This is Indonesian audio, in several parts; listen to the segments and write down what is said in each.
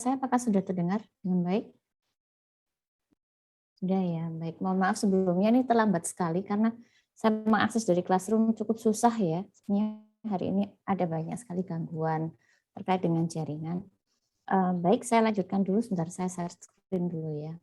saya apakah sudah terdengar dengan baik? Sudah ya, baik. Mohon maaf sebelumnya ini terlambat sekali karena saya mengakses dari Classroom cukup susah ya. Sebenarnya hari ini ada banyak sekali gangguan terkait dengan jaringan. Baik, saya lanjutkan dulu, sebentar saya share screen dulu ya.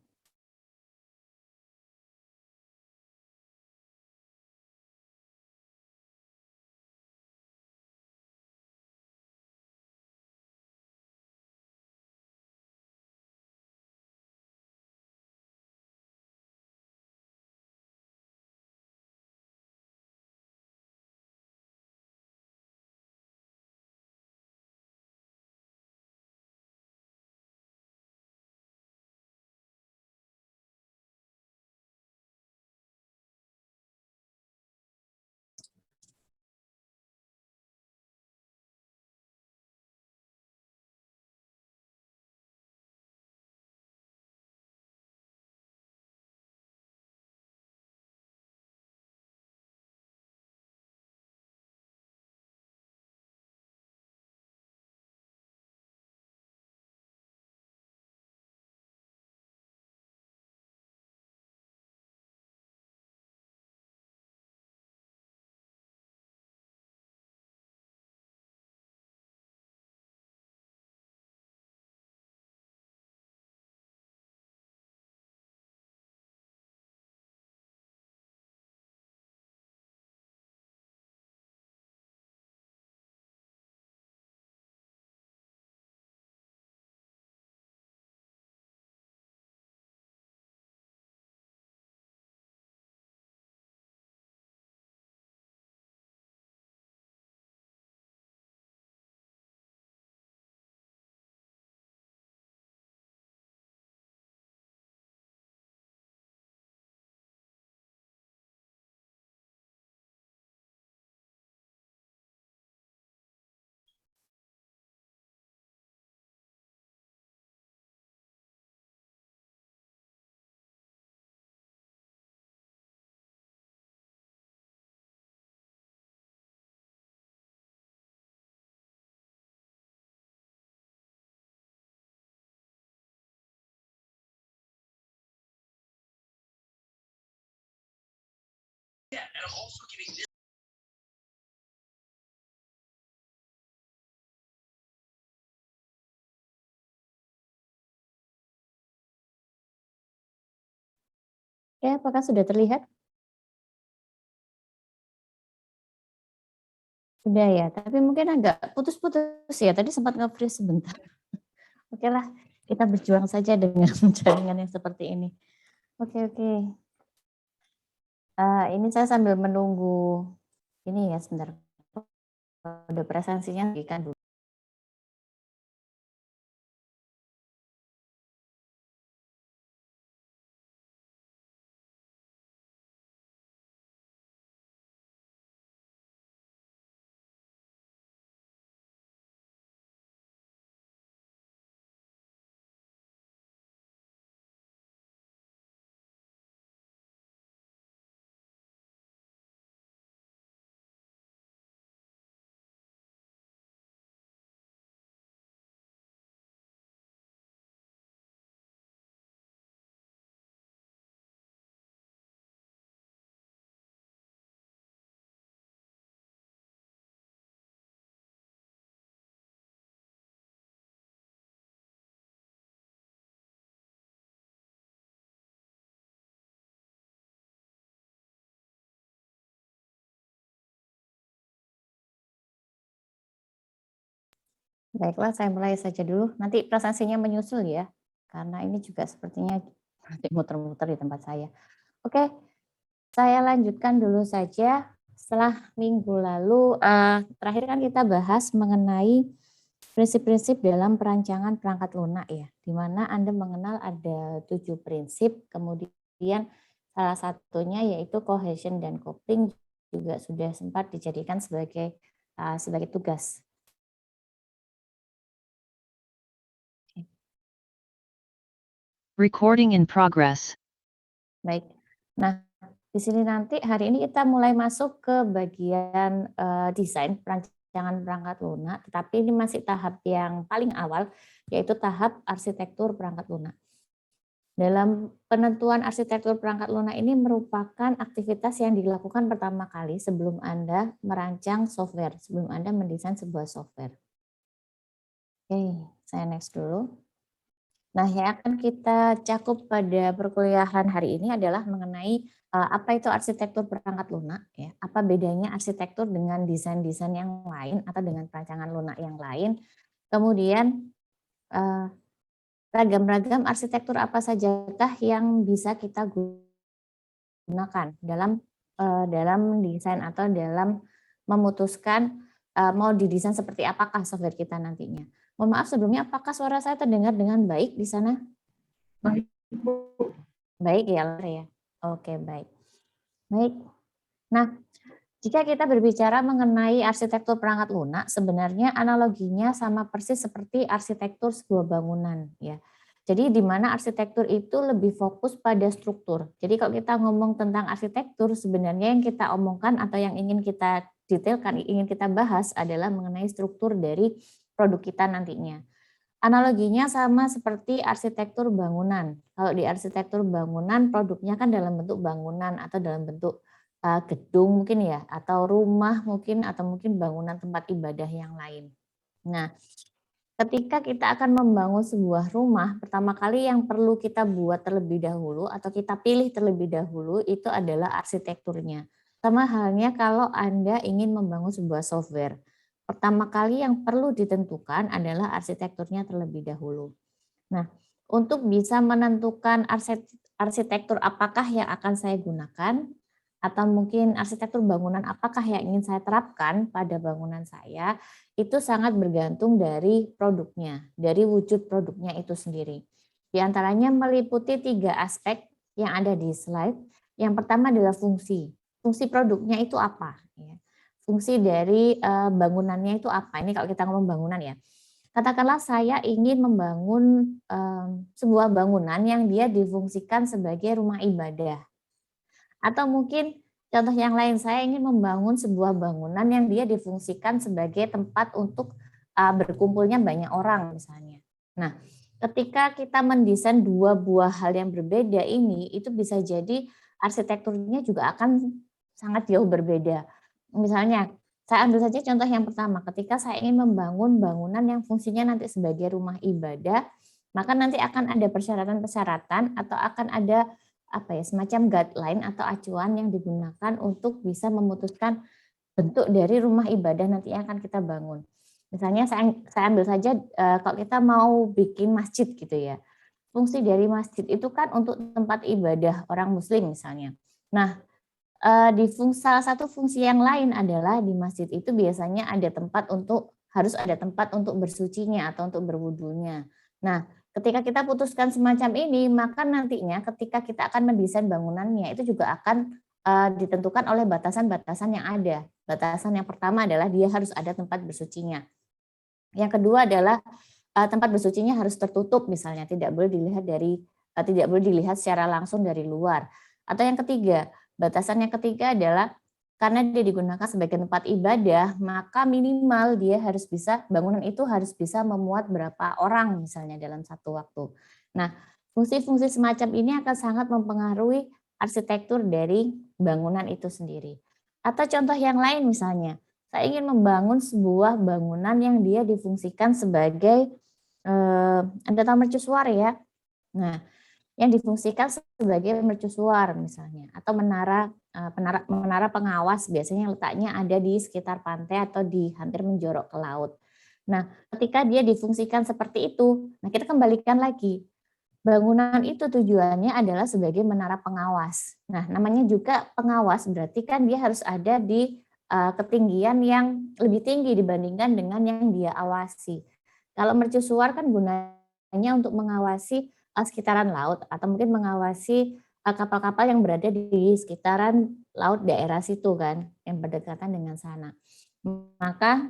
Oke, apakah sudah terlihat? Sudah ya, tapi mungkin agak putus-putus ya, tadi sempat nge-freeze sebentar. Oke lah, kita berjuang saja dengan jaringan yang seperti ini. Oke oke. Ini saya sambil menunggu ini ya, sebentar. Kode presensinya berikan dulu. Baiklah, saya mulai saja dulu. Nanti presensinya menyusul ya, karena ini juga sepertinya masih muter-muter di tempat saya. Oke, saya lanjutkan dulu saja. Setelah minggu lalu, terakhir kan kita bahas mengenai prinsip-prinsip dalam perancangan perangkat lunak ya, di mana Anda mengenal ada 7 prinsip, kemudian salah satunya yaitu cohesion dan coupling juga sudah sempat dijadikan sebagai tugas. Recording in progress. Baik. Nah, di sini nanti hari ini kita mulai masuk ke bagian desain perancangan perancangan perangkat lunak, tetapi ini masih tahap yang paling awal, yaitu tahap arsitektur perangkat lunak. Dalam penentuan arsitektur perangkat lunak ini merupakan aktivitas yang dilakukan pertama kali sebelum Anda merancang software, sebelum Anda mendesain sebuah software. Oke, saya next dulu. Nah, yang akan kita cakup pada perkuliahan hari ini adalah mengenai apa itu arsitektur perangkat lunak, ya. Apa bedanya arsitektur dengan desain-desain yang lain atau dengan perancangan lunak yang lain. Kemudian ragam-ragam arsitektur apa sajakah yang bisa kita gunakan dalam desain atau dalam memutuskan mau didesain seperti apakah software kita nantinya. Mohon maaf sebelumnya, apakah suara saya terdengar dengan baik di sana? Baik, Bu. Baik ya. Oke, baik. Baik. Nah, jika kita berbicara mengenai arsitektur perangkat lunak, sebenarnya analoginya sama persis seperti arsitektur sebuah bangunan, ya. Jadi di mana arsitektur itu lebih fokus pada struktur. Jadi kalau kita ngomong tentang arsitektur, sebenarnya yang kita omongkan atau yang ingin kita detailkan, ingin kita bahas adalah mengenai struktur dari produk kita nantinya. Analoginya sama seperti arsitektur bangunan. Kalau di arsitektur bangunan, produknya kan dalam bentuk bangunan atau dalam bentuk gedung mungkin ya, atau rumah mungkin, atau mungkin bangunan tempat ibadah yang lain. Nah, ketika kita akan membangun sebuah rumah, pertama kali yang perlu kita buat terlebih dahulu atau kita pilih terlebih dahulu itu adalah arsitekturnya. Sama halnya kalau Anda ingin membangun sebuah software. Pertama kali yang perlu ditentukan adalah arsitekturnya terlebih dahulu. Nah, untuk bisa menentukan arsitektur apakah yang akan saya gunakan, atau mungkin arsitektur bangunan apakah yang ingin saya terapkan pada bangunan saya, itu sangat bergantung dari produknya, dari wujud produknya itu sendiri. Di antaranya meliputi 3 aspek yang ada di slide. Yang pertama adalah fungsi. Fungsi produknya itu apa? Fungsi dari bangunannya itu apa? Ini kalau kita ngomong bangunan ya. Katakanlah saya ingin membangun sebuah bangunan yang dia difungsikan sebagai rumah ibadah. Atau mungkin contoh yang lain, saya ingin membangun sebuah bangunan yang dia difungsikan sebagai tempat untuk berkumpulnya banyak orang misalnya. Nah, ketika kita mendesain 2 buah hal yang berbeda ini, itu bisa jadi arsitekturnya juga akan sangat jauh berbeda. Misalnya, saya ambil saja contoh yang pertama, ketika saya ingin membangun bangunan yang fungsinya nanti sebagai rumah ibadah, maka nanti akan ada persyaratan-persyaratan atau akan ada semacam guideline atau acuan yang digunakan untuk bisa memutuskan bentuk dari rumah ibadah nanti yang akan kita bangun. Misalnya saya ambil saja kalau kita mau bikin masjid gitu ya. Fungsi dari masjid itu kan untuk tempat ibadah orang muslim misalnya. Nah, salah satu fungsi yang lain adalah di masjid itu biasanya harus ada tempat untuk bersucinya atau untuk berwudunya. Nah, ketika kita putuskan semacam ini, maka nantinya ketika kita akan mendesain bangunannya itu juga akan ditentukan oleh batasan-batasan yang ada. Batasan yang pertama adalah dia harus ada tempat bersucinya. Yang kedua adalah tempat bersucinya harus tertutup misalnya, tidak boleh dilihat secara langsung dari luar. Atau yang ketiga, batasan yang ketiga adalah karena dia digunakan sebagai tempat ibadah, maka minimal bangunan itu harus bisa memuat berapa orang misalnya dalam satu waktu. Nah, fungsi-fungsi semacam ini akan sangat mempengaruhi arsitektur dari bangunan itu sendiri. Atau contoh yang lain misalnya, saya ingin membangun sebuah bangunan yang dia difungsikan sebagai Anda tahu mercusuar ya. Nah, yang difungsikan sebagai mercusuar misalnya, atau menara pengawas biasanya letaknya ada di sekitar pantai atau di hampir menjorok ke laut. Nah, ketika dia difungsikan seperti itu, nah kita kembalikan lagi. Bangunan itu tujuannya adalah sebagai menara pengawas. Nah, namanya juga pengawas berarti kan dia harus ada di ketinggian yang lebih tinggi dibandingkan dengan yang dia awasi. Kalau mercusuar kan gunanya untuk mengawasi sekitaran laut atau mungkin mengawasi kapal-kapal yang berada di sekitaran laut daerah situ kan, yang berdekatan dengan sana. Maka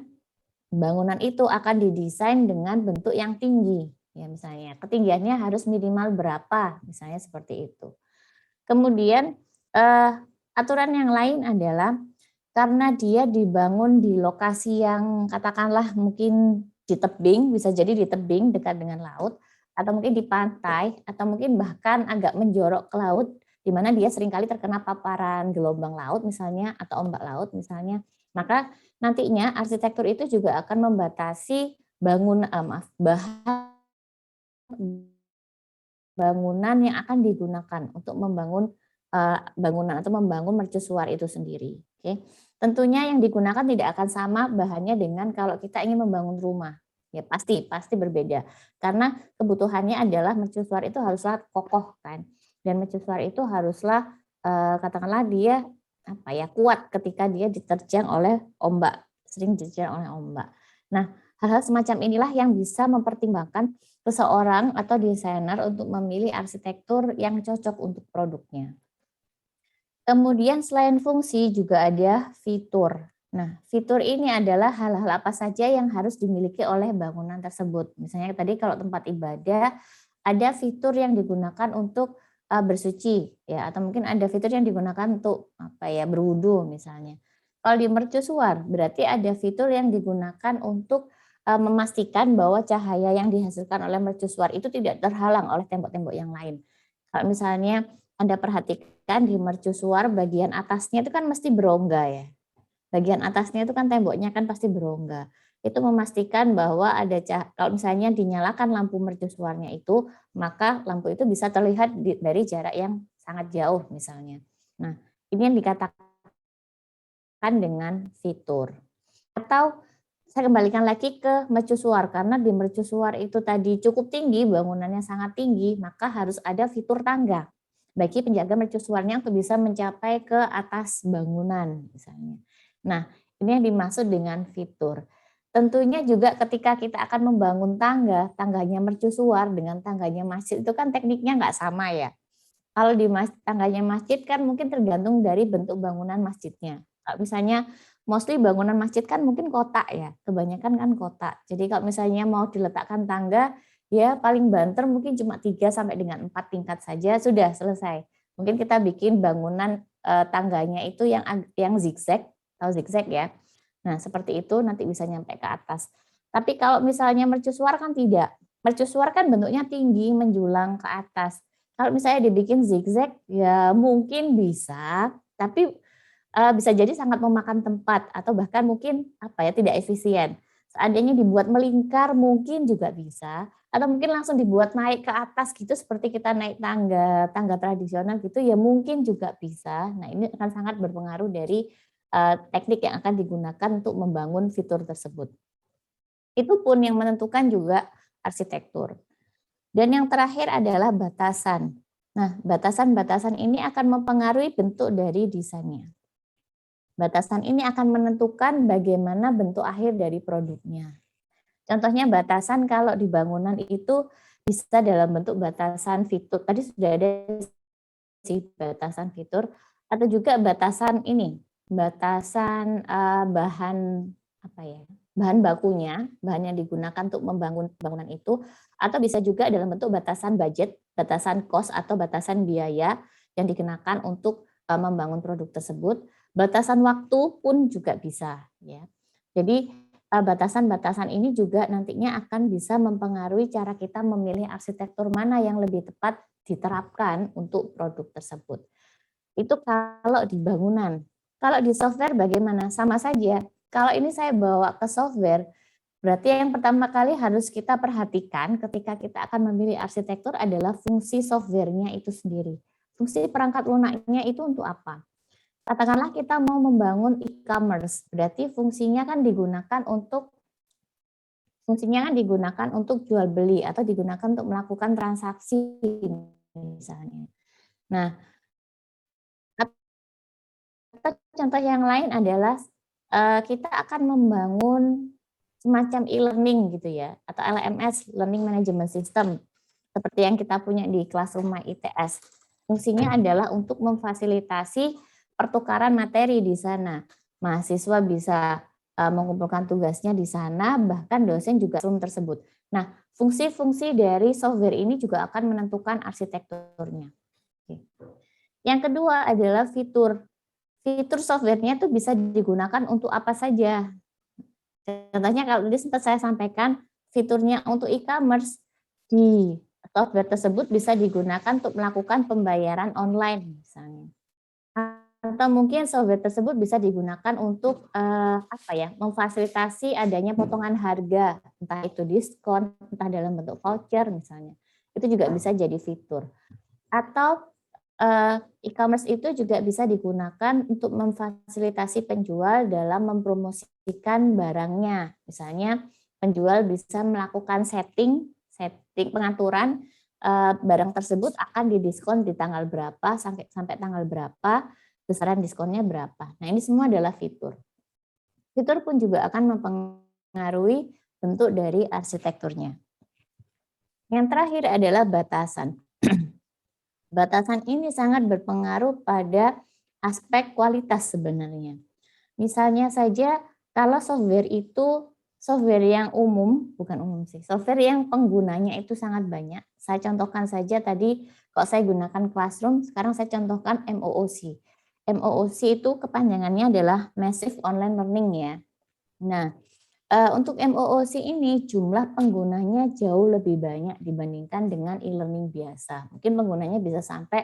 bangunan itu akan didesain dengan bentuk yang tinggi, ya misalnya ketinggiannya harus minimal berapa, misalnya seperti itu. Kemudian aturan yang lain adalah karena dia dibangun di lokasi yang katakanlah mungkin di tebing, bisa jadi di tebing dekat dengan laut, atau mungkin di pantai, atau mungkin bahkan agak menjorok ke laut, di mana dia seringkali terkena paparan gelombang laut misalnya, atau ombak laut misalnya, maka nantinya arsitektur itu juga akan membatasi bangunan yang akan digunakan untuk membangun bangunan atau membangun mercusuar itu sendiri. Oke. Tentunya yang digunakan tidak akan sama bahannya dengan kalau kita ingin membangun rumah. Ya pasti berbeda. Karena kebutuhannya adalah mercusuar itu haruslah kokoh kan. Dan mercusuar itu haruslah katakanlah dia kuat ketika dia diterjang oleh ombak, sering diterjang oleh ombak. Nah, hal-hal semacam inilah yang bisa mempertimbangkan seseorang atau desainer untuk memilih arsitektur yang cocok untuk produknya. Kemudian selain fungsi juga ada fitur. Nah, fitur ini adalah hal-hal apa saja yang harus dimiliki oleh bangunan tersebut. Misalnya tadi kalau tempat ibadah ada fitur yang digunakan untuk bersuci ya, atau mungkin ada fitur yang digunakan untuk berwudu misalnya. Kalau di mercusuar berarti ada fitur yang digunakan untuk memastikan bahwa cahaya yang dihasilkan oleh mercusuar itu tidak terhalang oleh tembok-tembok yang lain. Kalau misalnya Anda perhatikan di mercusuar bagian atasnya itu kan mesti berongga ya. Bagian atasnya itu kan temboknya kan pasti berongga. Itu memastikan bahwa ada kalau misalnya dinyalakan lampu mercusuarnya itu, maka lampu itu bisa terlihat dari jarak yang sangat jauh misalnya. Nah, ini yang dikatakan dengan fitur. Atau saya kembalikan lagi ke mercusuar, karena di mercusuar itu tadi cukup tinggi, bangunannya sangat tinggi, maka harus ada fitur tangga bagi penjaga mercusuarnya untuk bisa mencapai ke atas bangunan misalnya. Nah, ini yang dimaksud dengan fitur. Tentunya juga ketika kita akan membangun tangga, tangganya mercusuar dengan tangganya masjid itu kan tekniknya nggak sama ya. Kalau di tangganya masjid kan mungkin tergantung dari bentuk bangunan masjidnya. Kalau misalnya mostly bangunan masjid kan mungkin kotak ya, kebanyakan kan kotak. Jadi kalau misalnya mau diletakkan tangga, ya paling banter mungkin cuma 3 sampai dengan 4 tingkat saja sudah selesai. Mungkin kita bikin bangunan tangganya itu yang zigzag, tahu zigzag ya. Nah, seperti itu nanti bisa nyampe ke atas. Tapi kalau misalnya mercusuar kan tidak. Mercusuar kan bentuknya tinggi menjulang ke atas. Kalau misalnya dibikin zigzag ya mungkin bisa, tapi bisa jadi sangat memakan tempat atau bahkan mungkin tidak efisien. Seandainya dibuat melingkar mungkin juga bisa, atau mungkin langsung dibuat naik ke atas gitu seperti kita naik tangga tradisional gitu ya mungkin juga bisa. Nah, ini akan sangat berpengaruh dari teknik yang akan digunakan untuk membangun fitur tersebut. Itu pun yang menentukan juga arsitektur. Dan yang terakhir adalah batasan. Nah, batasan-batasan ini akan mempengaruhi bentuk dari desainnya. Batasan ini akan menentukan bagaimana bentuk akhir dari produknya. Contohnya batasan kalau di bangunan itu bisa dalam bentuk batasan fitur. Tadi sudah ada sih batasan fitur atau juga batasan ini, batasan bahan bahan bakunya, bahan yang digunakan untuk membangun bangunan itu, atau bisa juga dalam bentuk batasan budget, batasan cost atau batasan biaya yang dikenakan untuk membangun produk tersebut. Batasan waktu pun juga bisa ya. Jadi batasan-batasan ini juga nantinya akan bisa mempengaruhi cara kita memilih arsitektur mana yang lebih tepat diterapkan untuk produk tersebut. Itu kalau di bangunan. Kalau di software bagaimana? Sama saja. Kalau ini saya bawa ke software, berarti yang pertama kali harus kita perhatikan ketika kita akan memilih arsitektur adalah fungsi softwarenya itu sendiri. Fungsi perangkat lunaknya itu untuk apa? Katakanlah kita mau membangun e-commerce, berarti fungsinya kan digunakan untuk jual beli atau digunakan untuk melakukan transaksi misalnya. Nah, contoh yang lain adalah kita akan membangun semacam e-learning gitu ya, atau LMS, Learning Management System, seperti yang kita punya di Classroom My ITS. Fungsinya adalah untuk memfasilitasi pertukaran materi di sana. Mahasiswa bisa mengumpulkan tugasnya di sana, bahkan dosen juga room tersebut. Nah, fungsi-fungsi dari software ini juga akan menentukan arsitekturnya. Yang kedua adalah fitur. fitur softwarenya tuh bisa digunakan untuk apa saja. Contohnya kalau tadi sempat saya sampaikan, fiturnya untuk e-commerce di software tersebut bisa digunakan untuk melakukan pembayaran online misalnya. Atau mungkin software tersebut bisa digunakan untuk memfasilitasi adanya potongan harga, entah itu diskon, entah dalam bentuk voucher misalnya. Itu juga bisa jadi fitur. Atau e-commerce itu juga bisa digunakan untuk memfasilitasi penjual dalam mempromosikan barangnya. Misalnya penjual bisa melakukan setting pengaturan barang tersebut akan didiskon di tanggal berapa sampai tanggal berapa, besaran diskonnya berapa. Nah, ini semua adalah fitur. Fitur pun juga akan mempengaruhi bentuk dari arsitekturnya. Yang terakhir adalah batasan. Batasan ini sangat berpengaruh pada aspek kualitas sebenarnya. Misalnya saja kalau software itu software yang software yang penggunanya itu sangat banyak. Saya contohkan saja tadi kalau saya gunakan Classroom, sekarang saya contohkan MOOC. MOOC itu kepanjangannya adalah Massive Online Learning ya. Nah, untuk MOOC ini jumlah penggunanya jauh lebih banyak dibandingkan dengan e-learning biasa. Mungkin penggunanya bisa sampai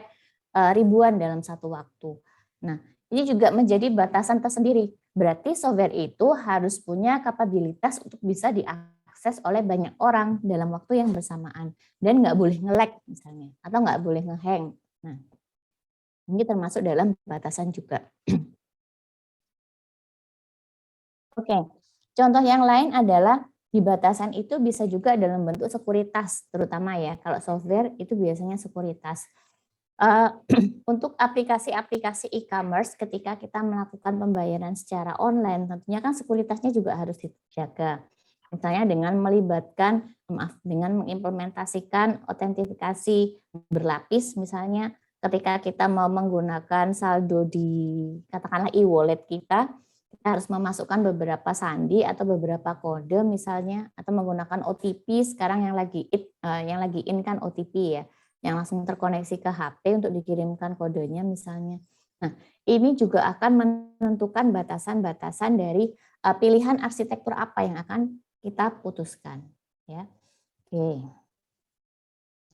ribuan dalam satu waktu. Nah, ini juga menjadi batasan tersendiri. Berarti software itu harus punya kapabilitas untuk bisa diakses oleh banyak orang dalam waktu yang bersamaan. Dan nggak boleh nge-lag misalnya, atau nggak boleh nge-hang. Nah, ini termasuk dalam batasan juga. Oke. Contoh yang lain adalah di batasan itu bisa juga dalam bentuk sekuritas, terutama ya kalau software itu biasanya sekuritas. Untuk aplikasi-aplikasi e-commerce ketika kita melakukan pembayaran secara online, tentunya kan sekuritasnya juga harus dijaga. Misalnya dengan dengan mengimplementasikan autentifikasi berlapis misalnya ketika kita mau menggunakan saldo di katakanlah e-wallet kita harus memasukkan beberapa sandi atau beberapa kode misalnya atau menggunakan OTP sekarang yang lagi in kan OTP ya yang langsung terkoneksi ke HP untuk dikirimkan kodenya misalnya. Nah, ini juga akan menentukan batasan-batasan dari pilihan arsitektur apa yang akan kita putuskan ya. Oke.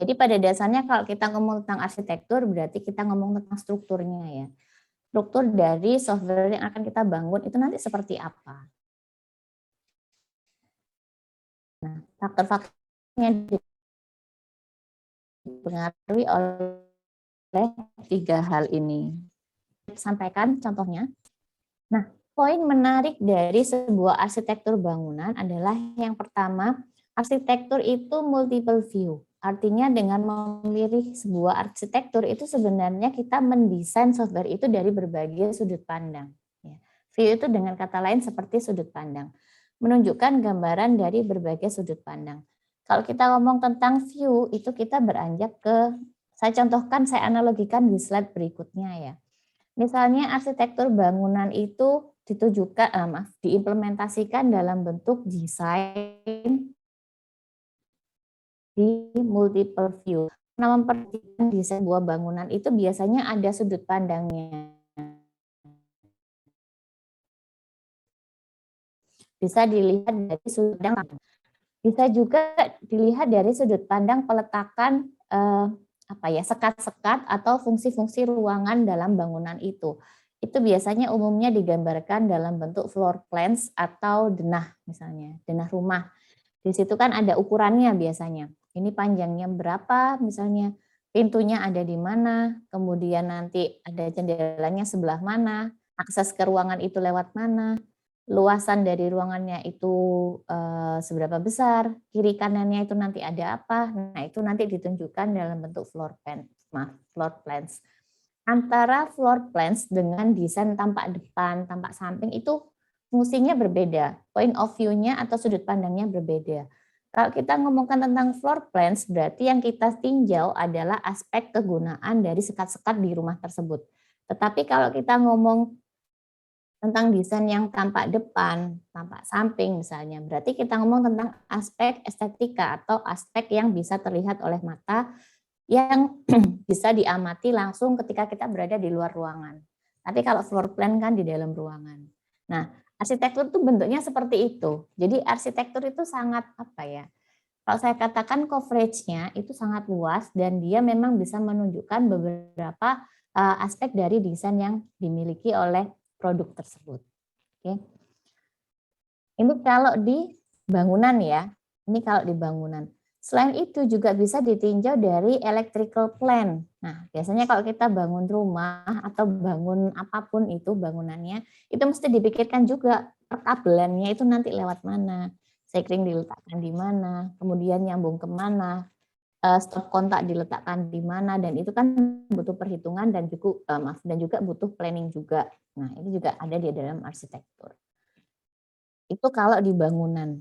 Jadi pada dasarnya kalau kita ngomong tentang arsitektur berarti kita ngomong tentang strukturnya ya. Struktur dari software yang akan kita bangun itu nanti seperti apa. Nah, faktor-faktornya dipengaruhi oleh 3 hal ini. Sampaikan contohnya. Nah, poin menarik dari sebuah arsitektur bangunan adalah yang pertama, arsitektur itu multiple view. Artinya dengan memilih sebuah arsitektur itu sebenarnya kita mendesain software itu dari berbagai sudut pandang. View itu dengan kata lain seperti sudut pandang. Menunjukkan gambaran dari berbagai sudut pandang. Kalau kita ngomong tentang view, itu kita beranjak ke, saya contohkan, saya analogikan di slide berikutnya ya. Misalnya arsitektur bangunan itu diimplementasikan dalam bentuk desain di multiple view. Nah, memperhatikan di sebuah bangunan itu biasanya ada sudut pandangnya. Bisa dilihat dari sudut pandang, bisa juga dilihat dari sudut pandang peletakan sekat-sekat atau fungsi-fungsi ruangan dalam bangunan itu. Itu biasanya umumnya digambarkan dalam bentuk floor plans atau denah misalnya, denah rumah. Di situ kan ada ukurannya biasanya. Ini panjangnya berapa misalnya, pintunya ada di mana, kemudian nanti ada jendelanya sebelah mana, akses ke ruangan itu lewat mana, luasan dari ruangannya itu seberapa besar, kiri kanannya itu nanti ada apa. Nah, itu nanti ditunjukkan dalam bentuk floor plans. Antara floor plans dengan desain tampak depan, tampak samping itu fungsinya berbeda, point of view-nya atau sudut pandangnya berbeda. Kalau kita ngomongkan tentang floor plans, berarti yang kita tinjau adalah aspek kegunaan dari sekat-sekat di rumah tersebut. Tetapi kalau kita ngomong tentang desain yang tampak depan, tampak samping misalnya, berarti kita ngomong tentang aspek estetika atau aspek yang bisa terlihat oleh mata yang bisa diamati langsung ketika kita berada di luar ruangan. Tapi kalau floor plan kan di dalam ruangan. Nah, arsitektur itu bentuknya seperti itu. Jadi arsitektur itu sangat apa ya? Kalau saya katakan coverage-nya itu sangat luas dan dia memang bisa menunjukkan beberapa aspek dari desain yang dimiliki oleh produk tersebut. Oke. Ini kalau di bangunan ya. Ini kalau di bangunan. Selain itu juga bisa ditinjau dari electrical plan. Nah, biasanya kalau kita bangun rumah atau bangun apapun itu bangunannya, itu mesti dipikirkan juga perkabelannya itu nanti lewat mana, sekring diletakkan di mana, kemudian nyambung kemana, stop kontak diletakkan di mana, dan itu kan butuh perhitungan dan juga butuh planning juga. Nah, ini juga ada di dalam arsitektur. Itu kalau di bangunan.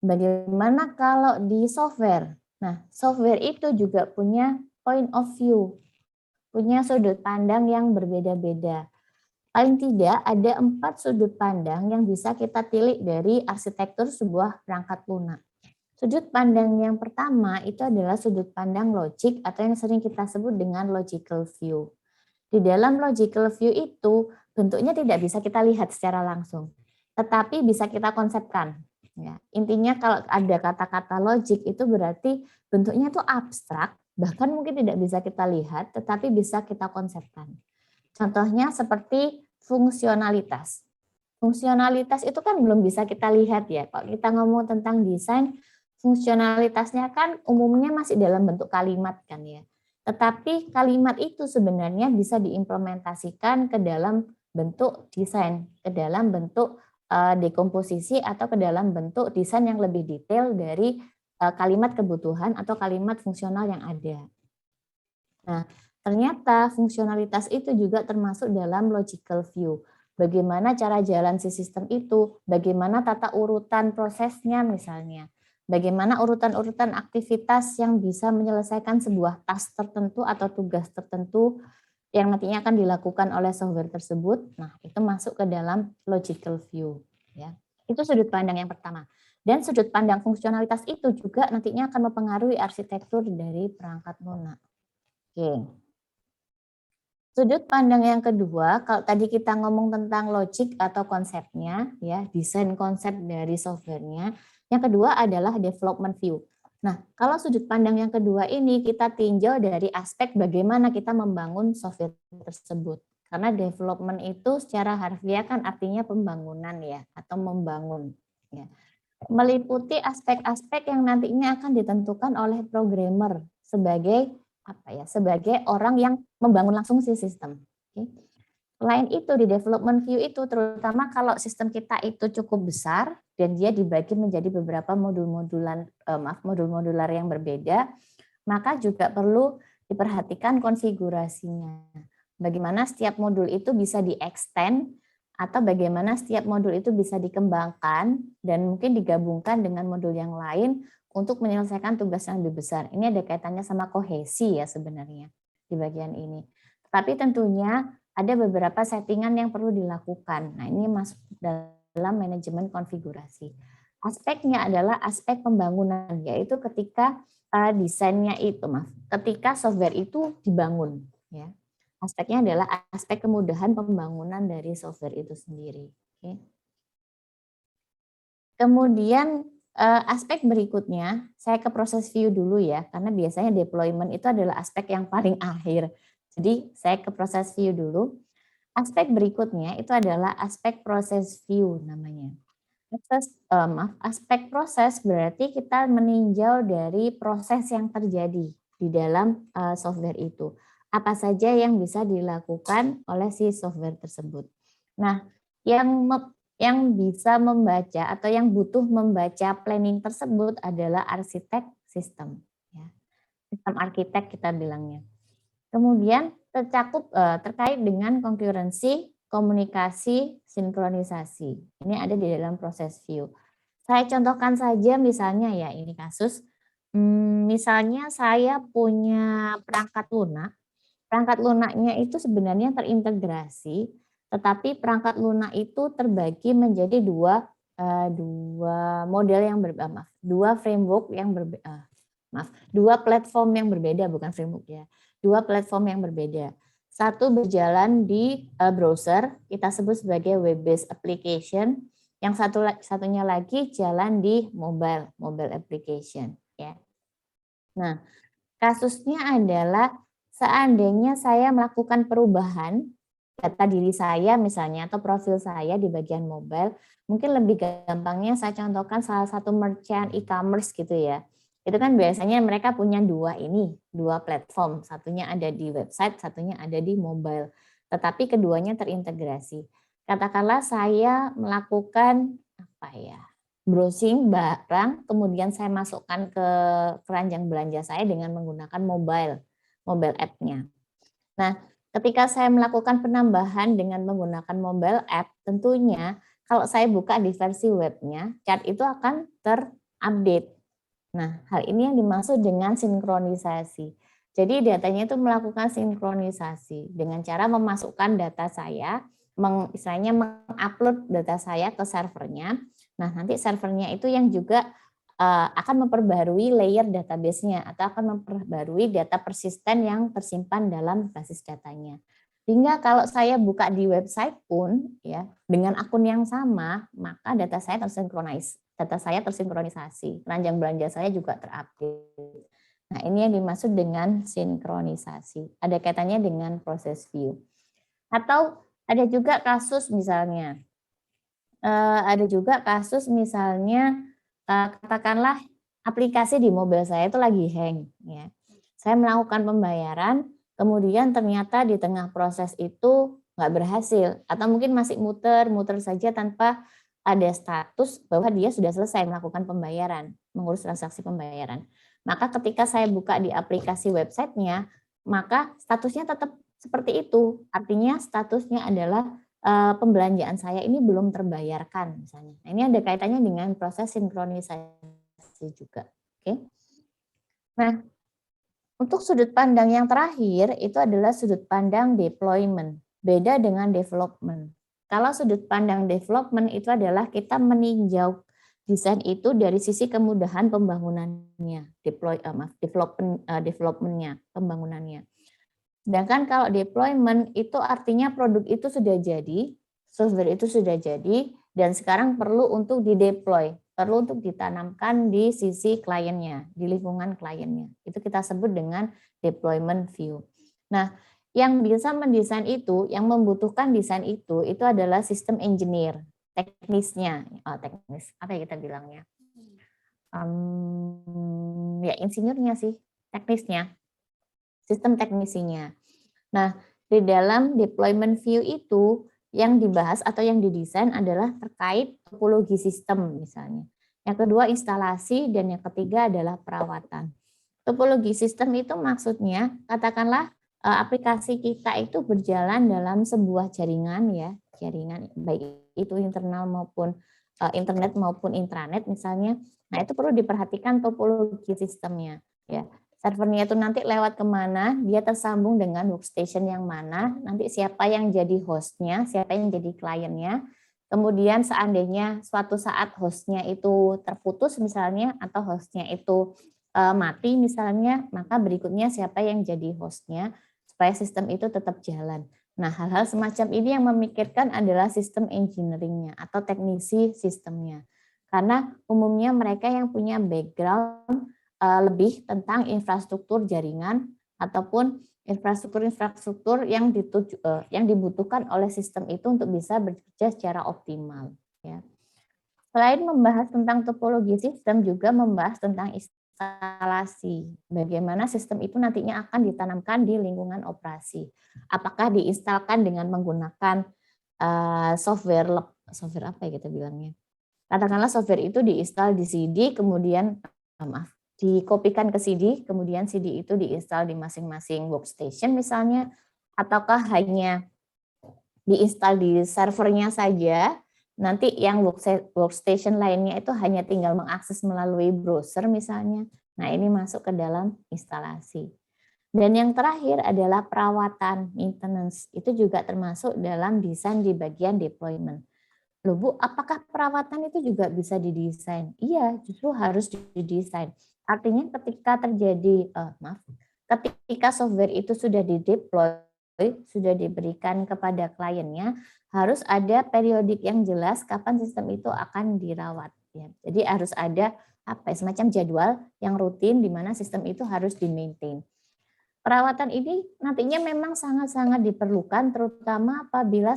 Bagaimana kalau di software? Nah, software itu juga punya point of view, punya sudut pandang yang berbeda-beda. Paling tidak ada 4 sudut pandang yang bisa kita tilik dari arsitektur sebuah perangkat lunak. Sudut pandang yang pertama itu adalah sudut pandang logik atau yang sering kita sebut dengan logical view. Di dalam logical view itu bentuknya tidak bisa kita lihat secara langsung, tetapi bisa kita konsepkan. Ya, intinya kalau ada kata-kata logik itu berarti bentuknya itu abstrak, bahkan mungkin tidak bisa kita lihat, tetapi bisa kita konsepkan. Contohnya seperti fungsionalitas. Fungsionalitas itu kan belum bisa kita lihat ya. Kalau kita ngomong tentang desain, fungsionalitasnya kan umumnya masih dalam bentuk kalimat kan ya. Tetapi kalimat itu sebenarnya bisa diimplementasikan ke dalam bentuk desain, ke dalam bentuk dekomposisi atau ke dalam bentuk desain yang lebih detail dari kalimat kebutuhan atau kalimat fungsional yang ada. Nah, ternyata fungsionalitas itu juga termasuk dalam logical view. Bagaimana cara jalan si sistem itu, bagaimana tata urutan prosesnya misalnya, bagaimana urutan-urutan aktivitas yang bisa menyelesaikan sebuah task tertentu atau tugas tertentu yang nantinya akan dilakukan oleh software tersebut. Nah, itu masuk ke dalam logical view. Ya. Itu sudut pandang yang pertama. Dan sudut pandang fungsionalitas itu juga nantinya akan mempengaruhi arsitektur dari perangkat lunak. Oke. Sudut pandang yang kedua, kalau tadi kita ngomong tentang logik atau konsepnya, ya desain konsep dari softwarenya. Yang kedua adalah development view. Nah, kalau sudut pandang yang kedua ini kita tinjau dari aspek bagaimana kita membangun software tersebut. Karena development itu secara harfiah kan artinya pembangunan ya, atau membangun. Ya. Meliputi aspek-aspek yang nantinya akan ditentukan oleh programmer sebagai sebagai orang yang membangun langsung si sistem. Selain itu di development view itu terutama kalau sistem kita itu cukup besar dan dia dibagi menjadi beberapa modul-modular yang berbeda, maka juga perlu diperhatikan konfigurasinya. Bagaimana setiap modul itu bisa di-extend atau bagaimana setiap modul itu bisa dikembangkan dan mungkin digabungkan dengan modul yang lain untuk menyelesaikan tugas yang lebih besar. Ini ada kaitannya sama kohesi ya sebenarnya di bagian ini. Tapi tentunya ada beberapa settingan yang perlu dilakukan. Nah, ini masuk dalam manajemen konfigurasi. Aspeknya adalah aspek pembangunan, yaitu ketika desainnya itu, ketika software itu dibangun. Ya. Aspeknya adalah aspek kemudahan pembangunan dari software itu sendiri. Oke. Kemudian aspek berikutnya, saya ke proses view dulu ya, karena biasanya deployment itu adalah aspek yang paling akhir. Jadi saya ke proses view dulu. Aspek berikutnya itu adalah aspek proses view namanya. Aspek proses berarti kita meninjau dari proses yang terjadi di dalam software itu. Apa saja yang bisa dilakukan oleh si software tersebut. Nah, yang bisa membaca atau yang butuh membaca planning tersebut adalah arsitek sistem. Ya. Sistem arsitek kita bilangnya. Kemudian terkait dengan konkurensi, komunikasi, sinkronisasi. Ini ada di dalam proses view. Saya contohkan saja misalnya ya ini kasus. Misalnya saya punya perangkat lunak. Perangkat lunaknya itu sebenarnya terintegrasi, tetapi perangkat lunak itu terbagi menjadi dua model yang berbeda, dua framework yang berbeda, dua platform yang berbeda, bukan framework ya. Dua platform yang berbeda. Satu berjalan di browser, kita sebut sebagai web-based application. Yang satunya lagi jalan di mobile application. Ya. Nah, kasusnya adalah seandainya saya melakukan perubahan data diri saya misalnya atau profil saya di bagian mobile, mungkin lebih gampangnya saya contohkan salah satu merchant e-commerce gitu ya. Itu kan biasanya mereka punya dua platform, satunya ada di website, satunya ada di mobile. Tetapi keduanya terintegrasi. Katakanlah saya melakukan browsing barang, kemudian saya masukkan ke keranjang belanja saya dengan menggunakan mobile app-nya. Nah, ketika saya melakukan penambahan dengan menggunakan mobile app, tentunya kalau saya buka di versi webnya, chart itu akan terupdate. Nah, hal ini yang dimaksud dengan sinkronisasi. Jadi datanya itu melakukan sinkronisasi dengan cara memasukkan data saya, istilahnya mengupload data saya ke servernya. Nah, nanti servernya itu yang juga akan memperbarui layer database-nya atau akan memperbarui data persisten yang tersimpan dalam basis datanya. Sehingga kalau saya buka di website pun ya dengan akun yang sama, maka data saya tersinkronisasi. Keranjang belanja saya juga terupdate. Nah, ini yang dimaksud dengan sinkronisasi. Ada kaitannya dengan proses view. Atau ada juga kasus misalnya katakanlah aplikasi di mobile saya itu lagi hang ya. Saya melakukan pembayaran, kemudian ternyata di tengah proses itu nggak berhasil atau mungkin masih muter saja tanpa ada status bahwa dia sudah selesai melakukan pembayaran, mengurus transaksi pembayaran. Maka ketika saya buka di aplikasi websitenya, maka statusnya tetap seperti itu. Artinya statusnya adalah pembelanjaan saya ini belum terbayarkan misalnya. Nah, ini ada kaitannya dengan proses sinkronisasi juga. Oke. Nah, untuk sudut pandang yang terakhir itu adalah sudut pandang deployment. Beda dengan development. Kalau sudut pandang development itu adalah kita meninjau desain itu dari sisi kemudahan pembangunannya, developmentnya, pembangunannya. Sedangkan kalau deployment itu artinya produk itu sudah jadi, software itu sudah jadi, dan sekarang perlu untuk dideploy, perlu untuk ditanamkan di sisi kliennya, di lingkungan kliennya. Itu kita sebut dengan deployment view. Nah, yang bisa mendesain itu, yang membutuhkan desain itu adalah sistem engineer, teknisnya, teknis, apa ya kita bilangnya? Ya insinyurnya sih, teknisnya. Sistem teknisinya. Nah, di dalam deployment view itu yang dibahas atau yang didesain adalah terkait topologi sistem misalnya. Yang kedua instalasi dan yang ketiga adalah perawatan. Topologi sistem itu maksudnya katakanlah aplikasi kita itu berjalan dalam sebuah jaringan ya, jaringan baik itu internal maupun internet maupun intranet misalnya. Nah, itu perlu diperhatikan topologi sistemnya ya. Servernya itu nanti lewat kemana, dia tersambung dengan workstation yang mana, nanti siapa yang jadi hostnya, siapa yang jadi kliennya, kemudian seandainya suatu saat hostnya itu terputus misalnya, atau hostnya itu mati misalnya, maka berikutnya siapa yang jadi hostnya, supaya sistem itu tetap jalan. Nah, hal-hal semacam ini yang memikirkan adalah sistem engineering-nya atau teknisi sistemnya. Karena umumnya mereka yang punya background lebih tentang infrastruktur jaringan ataupun infrastruktur yang dibutuhkan oleh sistem itu untuk bisa bekerja secara optimal. Ya. Selain membahas tentang topologi sistem, juga membahas tentang instalasi. Bagaimana sistem itu nantinya akan ditanamkan di lingkungan operasi. Apakah diinstalkan dengan menggunakan software apa ya kita bilangnya? Katakanlah software itu diinstal di CD, kemudian dikopikan ke CD, kemudian CD itu diinstal di masing-masing workstation misalnya, ataukah hanya diinstal di servernya saja, nanti yang workstation lainnya itu hanya tinggal mengakses melalui browser misalnya. Nah, ini masuk ke dalam instalasi. Dan yang terakhir adalah perawatan, maintenance. Itu juga termasuk dalam desain di bagian deployment. Loh Bu, apakah perawatan itu juga bisa didesain? Iya, justru harus didesain. Artinya ketika terjadi, ketika software itu sudah dideploy, sudah diberikan kepada kliennya, harus ada periodik yang jelas kapan sistem itu akan dirawat. Ya. Jadi harus ada semacam jadwal yang rutin di mana sistem itu harus di-maintain. Perawatan ini nantinya memang sangat-sangat diperlukan, terutama apabila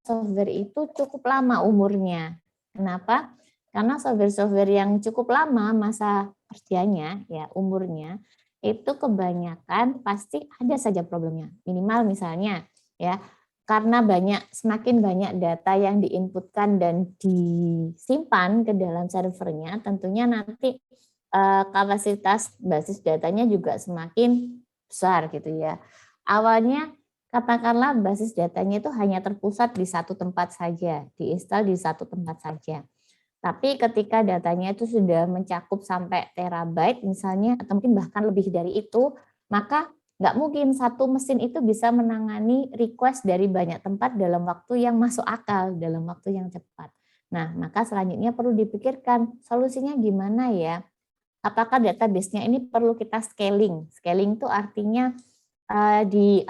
software itu cukup lama umurnya. Kenapa? Karena software-software yang cukup lama masa kerjanya, ya umurnya, itu kebanyakan pasti ada saja problemnya. Minimal misalnya, ya karena semakin banyak data yang diinputkan dan disimpan ke dalam servernya, tentunya nanti kapasitas basis datanya juga semakin besar gitu ya. Awalnya katakanlah basis datanya itu hanya terpusat di satu tempat saja, diinstal di satu tempat saja. Tapi ketika datanya itu sudah mencakup sampai terabyte misalnya, atau mungkin bahkan lebih dari itu, maka nggak mungkin satu mesin itu bisa menangani request dari banyak tempat dalam waktu yang masuk akal, dalam waktu yang cepat. Nah, maka selanjutnya perlu dipikirkan solusinya gimana ya? Apakah database-nya ini perlu kita scaling? Scaling itu artinya di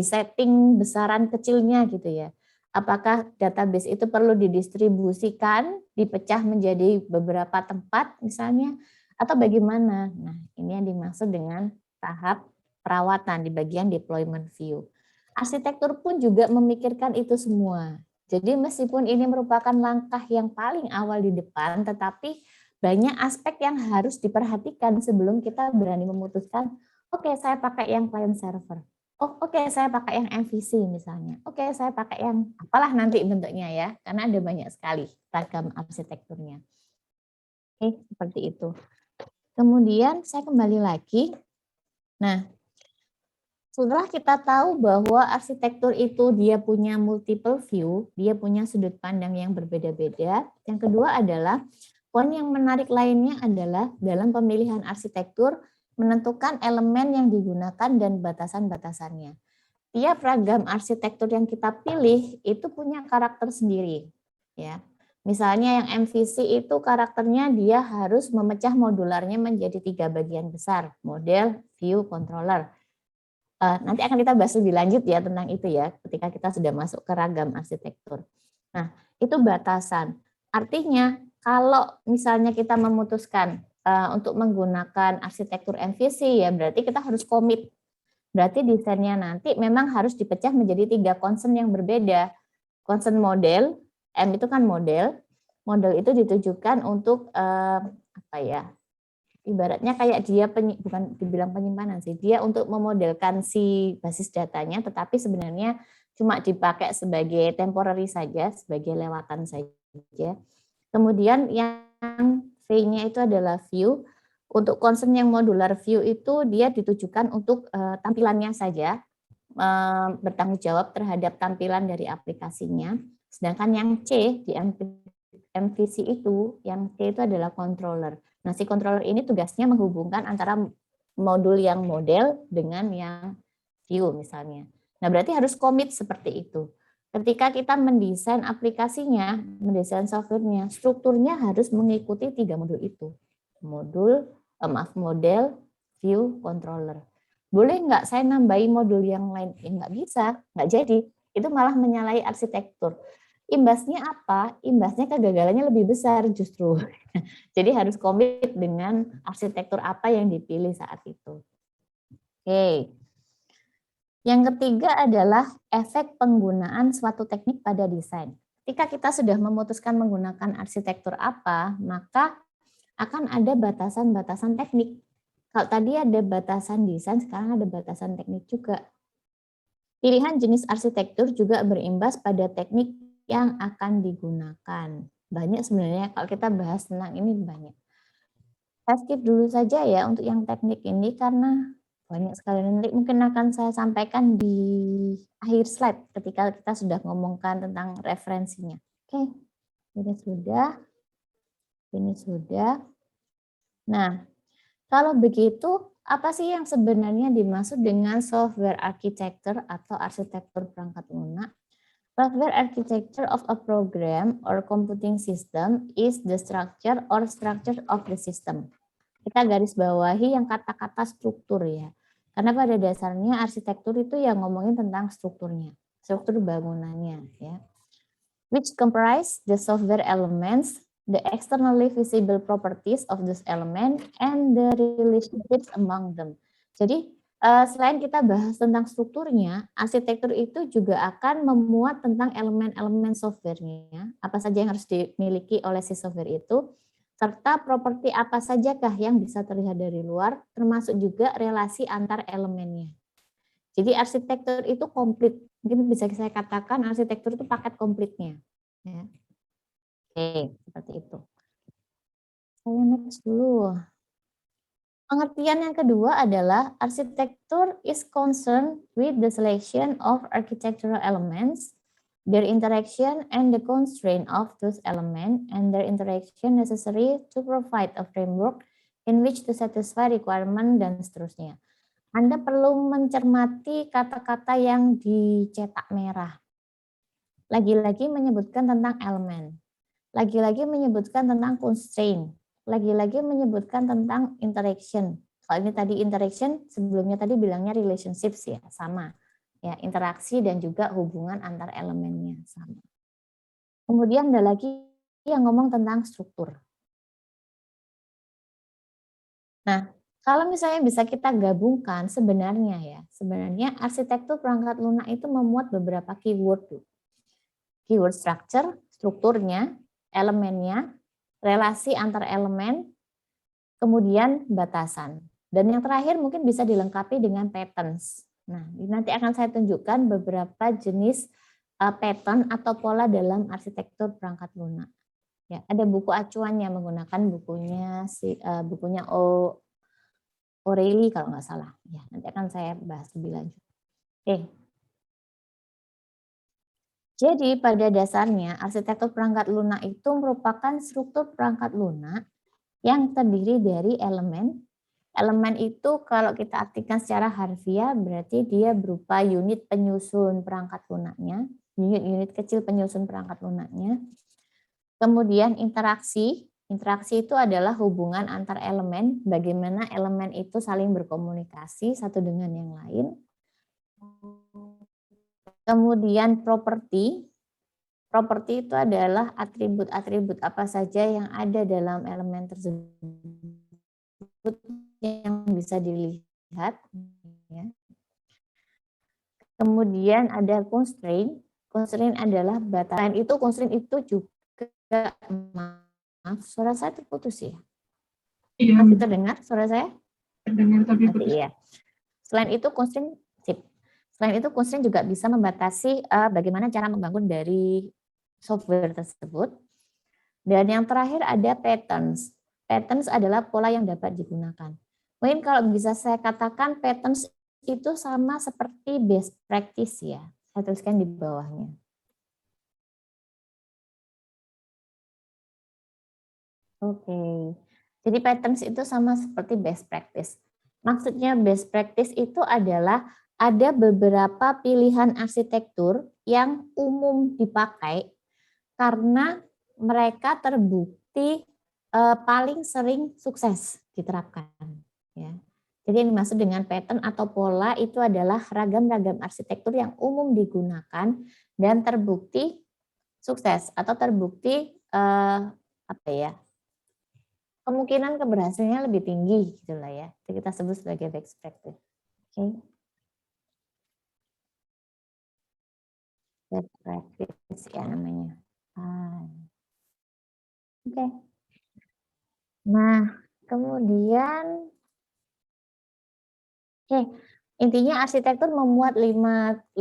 setting besaran kecilnya gitu ya. Apakah database itu perlu didistribusikan, dipecah menjadi beberapa tempat misalnya, atau bagaimana? Nah, ini yang dimaksud dengan tahap perawatan di bagian deployment view. Arsitektur pun juga memikirkan itu semua. Jadi meskipun ini merupakan langkah yang paling awal di depan, tetapi banyak aspek yang harus diperhatikan sebelum kita berani memutuskan, oke, saya pakai yang client server. Oh, oke, saya pakai yang MVC misalnya. Oke, saya pakai yang apalah nanti bentuknya ya, karena ada banyak sekali ragam arsitekturnya. Oke, seperti itu. Kemudian saya kembali lagi. Nah, setelah kita tahu bahwa arsitektur itu dia punya multiple view, dia punya sudut pandang yang berbeda-beda. Yang kedua adalah poin yang menarik lainnya adalah dalam pemilihan arsitektur menentukan elemen yang digunakan dan batasan-batasannya. Tiap ragam arsitektur yang kita pilih itu punya karakter sendiri, ya. Misalnya yang MVC itu karakternya dia harus memecah modularnya menjadi 3 bagian besar, model, view, controller. Nanti akan kita bahas lebih lanjut ya tentang itu ya, ketika kita sudah masuk ke ragam arsitektur. Nah, itu batasan. Artinya kalau misalnya kita memutuskan untuk menggunakan arsitektur MVC ya berarti kita harus komit. Berarti desainnya nanti memang harus dipecah menjadi 3 concern yang berbeda. Concern model, M itu kan model itu ditujukan untuk ibaratnya kayak dia bukan dibilang penyimpanan sih, dia untuk memodelkan si basis datanya, tetapi sebenarnya cuma dipakai sebagai temporary saja, sebagai lewatan saja. Kemudian yang V-nya itu adalah view. Untuk concern yang modular view itu dia ditujukan untuk tampilannya saja, bertanggung jawab terhadap tampilan dari aplikasinya. Sedangkan yang C di MVC itu, yang C itu adalah controller. Nah, si controller ini tugasnya menghubungkan antara modul yang model dengan yang view misalnya. Nah, berarti harus komit seperti itu. Ketika kita mendesain aplikasinya, mendesain softwarenya, strukturnya harus mengikuti 3 modul itu. Model, view, controller. Boleh nggak saya nambahi modul yang lain? Ya nggak bisa, nggak jadi. Itu malah menyalahi arsitektur. Imbasnya apa? Imbasnya kegagalannya lebih besar justru. Jadi harus komit dengan arsitektur apa yang dipilih saat itu. Oke. Yang ketiga adalah efek penggunaan suatu teknik pada desain. Ketika kita sudah memutuskan menggunakan arsitektur apa, maka akan ada batasan-batasan teknik. Kalau tadi ada batasan desain, sekarang ada batasan teknik juga. Pilihan jenis arsitektur juga berimbas pada teknik yang akan digunakan. Banyak sebenarnya kalau kita bahas tentang ini banyak. Saya skip dulu saja ya untuk yang teknik ini karena banyak sekali, nanti mungkin akan saya sampaikan di akhir slide ketika kita sudah ngomongkan tentang referensinya. Oke, ini sudah. Ini sudah. Nah, kalau begitu, apa sih yang sebenarnya dimaksud dengan software architecture atau arsitektur perangkat lunak? Software architecture of a program or computing system is the structure or structure of the system. Kita garis bawahi yang kata-kata struktur ya. Karena pada dasarnya arsitektur itu yang ngomongin tentang strukturnya, struktur bangunannya ya. Which comprise the software elements, the externally visible properties of this element, and the relationships among them. Jadi selain kita bahas tentang strukturnya, arsitektur itu juga akan memuat tentang elemen-elemen softwarenya, apa saja yang harus dimiliki oleh si software itu, serta properti apa sajakah yang bisa terlihat dari luar, termasuk juga relasi antar elemennya. Jadi arsitektur itu komplit. Mungkin bisa saya katakan arsitektur itu paket komplitnya. Ya. Oke, seperti itu. Saya next dulu. Pengertian yang kedua adalah arsitektur is concerned with the selection of architectural elements, their interaction and the constraint of those elements, and their interaction necessary to provide a framework in which to satisfy requirement dan seterusnya. Anda perlu mencermati kata-kata yang dicetak merah. Lagi-lagi menyebutkan tentang elemen. Lagi-lagi menyebutkan tentang constraint. Lagi-lagi menyebutkan tentang interaction. Kalau ini tadi interaction, sebelumnya tadi bilangnya relationships ya, sama. Ya, interaksi dan juga hubungan antar elemennya sama. Kemudian ada lagi yang ngomong tentang struktur. Nah, kalau misalnya bisa kita gabungkan sebenarnya arsitektur perangkat lunak itu memuat beberapa keyword. Keyword structure, strukturnya, elemennya, relasi antar elemen, kemudian batasan. Dan yang terakhir mungkin bisa dilengkapi dengan patterns. Nah, nanti akan saya tunjukkan beberapa jenis pattern atau pola dalam arsitektur perangkat lunak. Ya, ada buku acuannya menggunakan bukunya O'Reilly kalau nggak salah. Ya, nanti akan saya bahas lebih lanjut. Oke. Jadi pada dasarnya arsitektur perangkat lunak itu merupakan struktur perangkat lunak yang terdiri dari elemen. Elemen itu kalau kita artikan secara harfiah berarti dia berupa unit penyusun perangkat lunaknya, unit-unit kecil penyusun perangkat lunaknya. Kemudian interaksi. Interaksi itu adalah hubungan antar elemen, bagaimana elemen itu saling berkomunikasi satu dengan yang lain. Kemudian properti. Properti itu adalah atribut-atribut apa saja yang ada dalam elemen tersebut yang bisa dilihat. Ya. Kemudian ada constraint. Constraint adalah batasan. Constraint itu juga, maaf, suara saya terputus ya? Iya. Masih terdengar suara saya? Terdengar tapi putus. Iya. Selain itu constraint, Selain itu constraint juga bisa membatasi bagaimana cara membangun dari software tersebut. Dan yang terakhir ada patterns. Patterns adalah pola yang dapat digunakan. Mungkin kalau bisa saya katakan patterns itu sama seperti best practice ya. Saya tuliskan di bawahnya. Oke. Jadi patterns itu sama seperti best practice. Maksudnya best practice itu adalah ada beberapa pilihan arsitektur yang umum dipakai karena mereka terbukti paling sering sukses diterapkan. Ya. Jadi yang dimaksud dengan pattern atau pola itu adalah ragam-ragam arsitektur yang umum digunakan dan terbukti sukses atau terbukti kemungkinan keberhasilannya lebih tinggi gitulah ya. Itu kita sebut sebagai best practice. Oke. Best practice ya namanya. Oke. Nah, kemudian intinya arsitektur memuat 5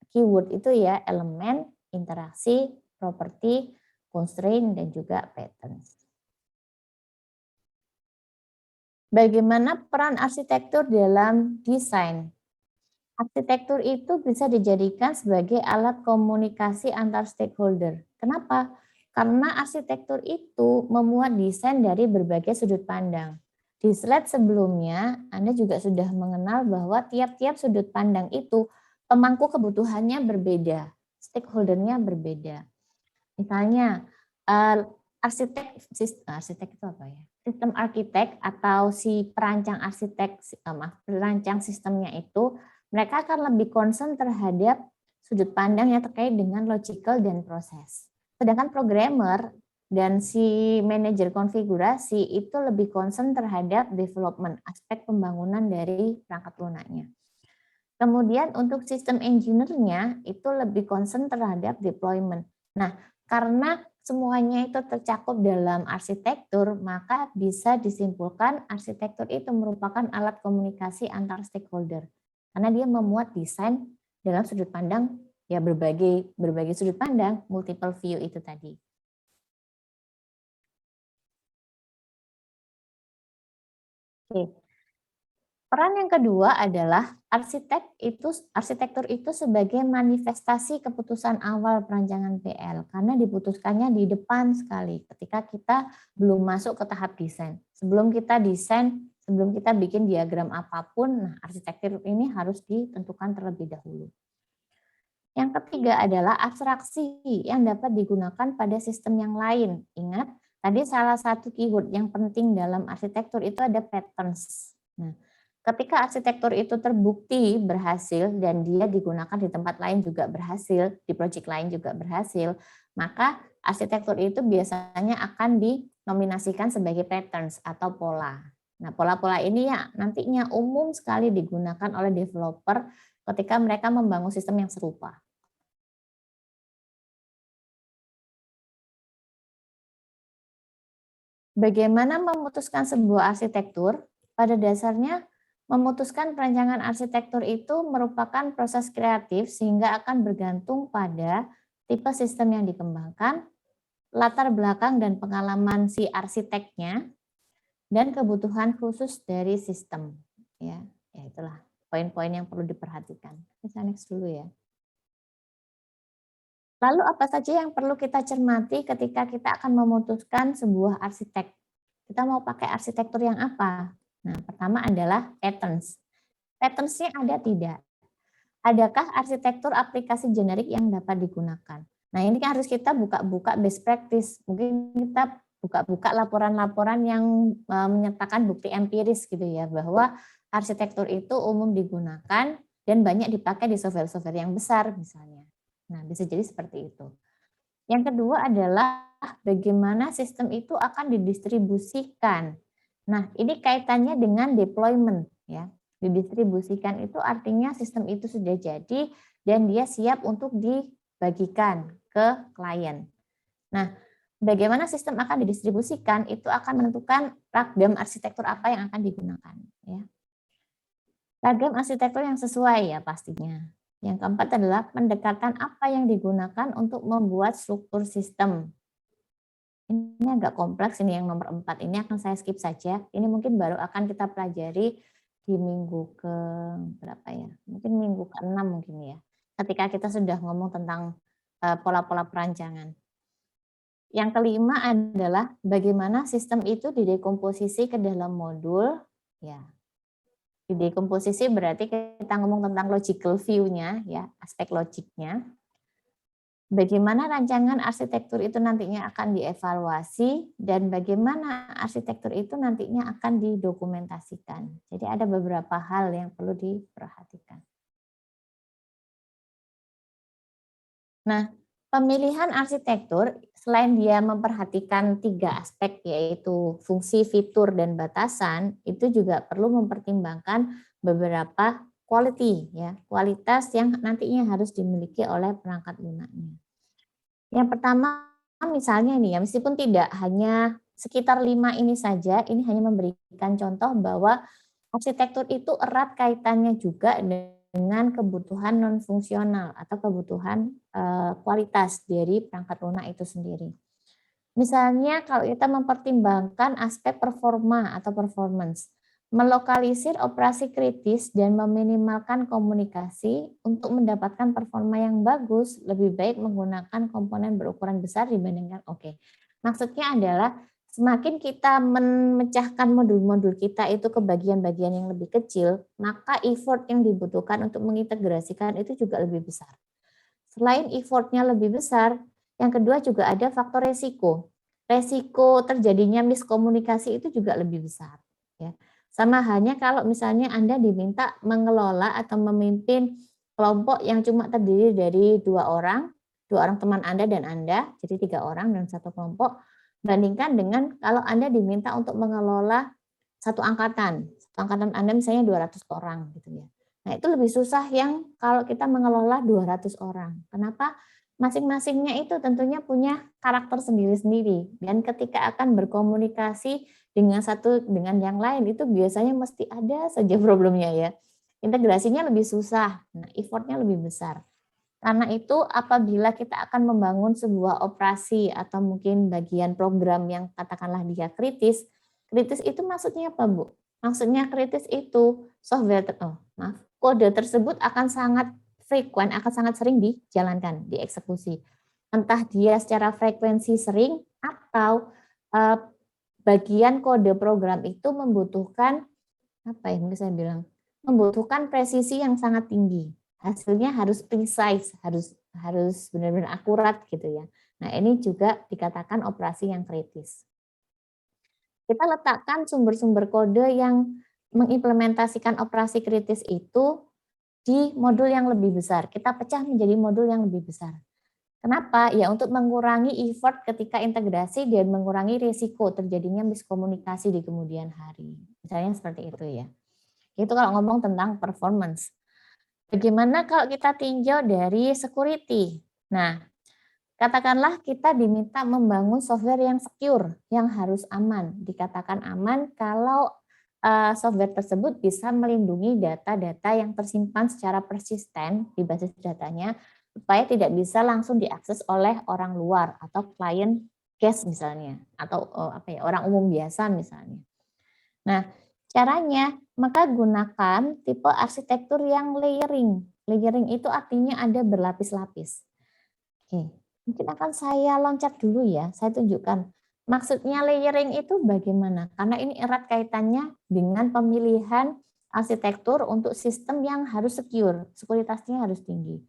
keyword itu ya, elemen, interaksi, properti, constraint, dan juga patterns. Bagaimana peran arsitektur dalam desain? Arsitektur itu bisa dijadikan sebagai alat komunikasi antar stakeholder. Kenapa? Karena arsitektur itu memuat desain dari berbagai sudut pandang. Di slide sebelumnya, Anda juga sudah mengenal bahwa tiap-tiap sudut pandang itu pemangku kebutuhannya berbeda, stakeholdernya berbeda. Misalnya, arsitek itu apa ya? sistem arsitek atau si perancang perancang sistemnya itu, mereka akan lebih concern terhadap sudut pandang yang terkait dengan logical dan proses. Sedangkan programmer dan si manajer konfigurasi itu lebih concern terhadap development, aspek pembangunan dari perangkat lunaknya. Kemudian untuk sistem engineer-nya itu lebih concern terhadap deployment. Nah, karena semuanya itu tercakup dalam arsitektur, maka bisa disimpulkan arsitektur itu merupakan alat komunikasi antar stakeholder. Karena dia memuat desain dalam sudut pandang, ya berbagai sudut pandang, multiple view itu tadi. Oke. Peran yang kedua adalah arsitektur itu sebagai manifestasi keputusan awal perancangan PL, karena diputuskannya di depan sekali ketika kita belum masuk ke tahap desain. Sebelum kita desain, sebelum kita bikin diagram apapun, nah arsitektur ini harus ditentukan terlebih dahulu. Yang ketiga adalah abstraksi yang dapat digunakan pada sistem yang lain. Ingat, tadi salah satu keyword yang penting dalam arsitektur itu ada patterns. Nah, ketika arsitektur itu terbukti berhasil dan dia digunakan di tempat lain juga berhasil, di project lain juga berhasil, maka arsitektur itu biasanya akan dinominasikan sebagai patterns atau pola. Nah, pola-pola ini ya nantinya umum sekali digunakan oleh developer ketika mereka membangun sistem yang serupa. Bagaimana memutuskan sebuah arsitektur? Pada dasarnya, memutuskan perancangan arsitektur itu merupakan proses kreatif sehingga akan bergantung pada tipe sistem yang dikembangkan, latar belakang dan pengalaman si arsiteknya, dan kebutuhan khusus dari sistem. Ya itulah poin-poin yang perlu diperhatikan. Bisa next dulu ya. Lalu apa saja yang perlu kita cermati ketika kita akan memutuskan sebuah arsitek? Kita mau pakai arsitektur yang apa? Nah, pertama adalah patterns. Patterns-nya ada tidak? Adakah arsitektur aplikasi generik yang dapat digunakan? Nah, ini harus kita buka-buka best practice. Mungkin kita buka-buka laporan-laporan yang menyertakan bukti empiris gitu ya, bahwa arsitektur itu umum digunakan dan banyak dipakai di software-software yang besar misalnya. Nah, bisa jadi seperti itu. Yang kedua adalah bagaimana sistem itu akan didistribusikan. Nah, ini kaitannya dengan deployment ya. Didistribusikan itu artinya sistem itu sudah jadi dan dia siap untuk dibagikan ke klien. Nah, bagaimana sistem akan didistribusikan itu akan menentukan ragam arsitektur apa yang akan digunakan ya. Ragam arsitektur yang sesuai ya pastinya. Yang keempat adalah pendekatan apa yang digunakan untuk membuat struktur sistem. Ini agak kompleks, ini yang nomor 4. Ini akan saya skip saja. Ini mungkin baru akan kita pelajari di minggu ke berapa ya? Mungkin minggu ke-6 mungkin ya. Ketika kita sudah ngomong tentang pola-pola perancangan. Yang kelima adalah bagaimana sistem itu didekomposisi ke dalam modul. Ya, dekomposisi berarti kita ngomong tentang logical view-nya, ya, aspek logiknya. Bagaimana rancangan arsitektur itu nantinya akan dievaluasi dan bagaimana arsitektur itu nantinya akan didokumentasikan. Jadi ada beberapa hal yang perlu diperhatikan. Nah, pemilihan arsitektur selain dia memperhatikan 3 aspek yaitu fungsi, fitur, dan batasan, itu juga perlu mempertimbangkan beberapa quality ya, kualitas yang nantinya harus dimiliki oleh perangkat lunaknya. Yang pertama misalnya ini ya, meskipun tidak hanya sekitar 5 ini saja, ini hanya memberikan contoh bahwa arsitektur itu erat kaitannya juga dengan kebutuhan non fungsional atau kebutuhan kualitas dari perangkat lunak itu sendiri. Misalnya kalau kita mempertimbangkan aspek performa atau performance, melokalisir operasi kritis dan meminimalkan komunikasi untuk mendapatkan performa yang bagus, lebih baik menggunakan komponen berukuran besar dibandingkan Maksudnya adalah semakin kita memecahkan modul-modul kita itu ke bagian-bagian yang lebih kecil, maka effort yang dibutuhkan untuk mengintegrasikan itu juga lebih besar. Selain effortnya lebih besar, yang kedua juga ada faktor resiko. resiko terjadinya miskomunikasi itu juga lebih besar. Ya. Sama halnya kalau misalnya Anda diminta mengelola atau memimpin kelompok yang cuma terdiri dari dua orang teman Anda dan Anda, jadi 3 orang dalam satu kelompok, bandingkan dengan kalau Anda diminta untuk mengelola satu angkatan Anda misalnya 200 orang gitu ya. Nah itu lebih susah yang kalau kita mengelola 200 orang. Kenapa? Masing-masingnya itu tentunya punya karakter sendiri-sendiri dan ketika akan berkomunikasi dengan satu dengan yang lain itu biasanya mesti ada saja problemnya ya. Integrasinya lebih susah, nah effortnya lebih besar. Karena itu apabila kita akan membangun sebuah operasi atau mungkin bagian program yang katakanlah dia kritis itu maksudnya apa Bu? Maksudnya kritis itu kode tersebut akan sangat akan sangat sering dijalankan, dieksekusi. Entah dia secara frekuensi sering atau bagian kode program itu membutuhkan membutuhkan presisi yang sangat tinggi. Hasilnya harus precise, harus benar-benar akurat gitu ya. Nah, ini juga dikatakan operasi yang kritis. Kita letakkan sumber-sumber kode yang mengimplementasikan operasi kritis itu di modul yang lebih besar. Kita pecah menjadi modul yang lebih besar. Kenapa? Ya untuk mengurangi effort ketika integrasi dan mengurangi risiko terjadinya miskomunikasi di kemudian hari. Misalnya seperti itu ya. Itu kalau ngomong tentang performance. Bagaimana kalau kita tinjau dari security? Nah, katakanlah kita diminta membangun software yang secure, yang harus aman. Dikatakan aman kalau software tersebut bisa melindungi data-data yang tersimpan secara persisten di basis datanya, supaya tidak bisa langsung diakses oleh orang luar atau klien case misalnya, atau orang umum biasa misalnya. Nah, caranya maka gunakan tipe arsitektur yang layering. Layering itu artinya ada berlapis-lapis. Oke, mungkin akan saya loncat dulu ya, saya tunjukkan. Maksudnya layering itu bagaimana? Karena ini erat kaitannya dengan pemilihan arsitektur untuk sistem yang harus secure, sekuritasnya harus tinggi.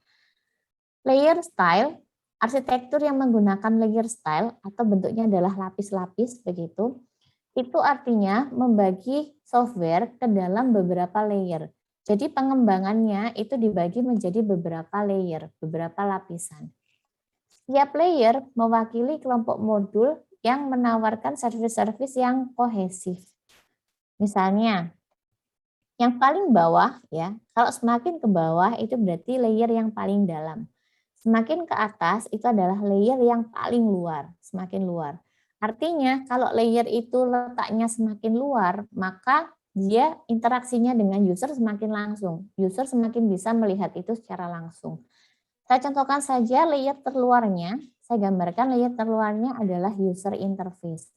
Layer style, arsitektur yang menggunakan layer style atau bentuknya adalah lapis-lapis begitu, itu artinya membagi software ke dalam beberapa layer. Jadi pengembangannya itu dibagi menjadi beberapa layer, beberapa lapisan. Setiap layer mewakili kelompok modul yang menawarkan service-service yang kohesif. Misalnya, yang paling bawah ya, kalau semakin ke bawah itu berarti layer yang paling dalam. Semakin ke atas itu adalah layer yang paling luar, semakin luar. Artinya kalau layer itu letaknya semakin luar, maka dia interaksinya dengan user semakin langsung. User semakin bisa melihat itu secara langsung. Saya contohkan saja layer terluarnya, saya gambarkan layer terluarnya adalah user interface.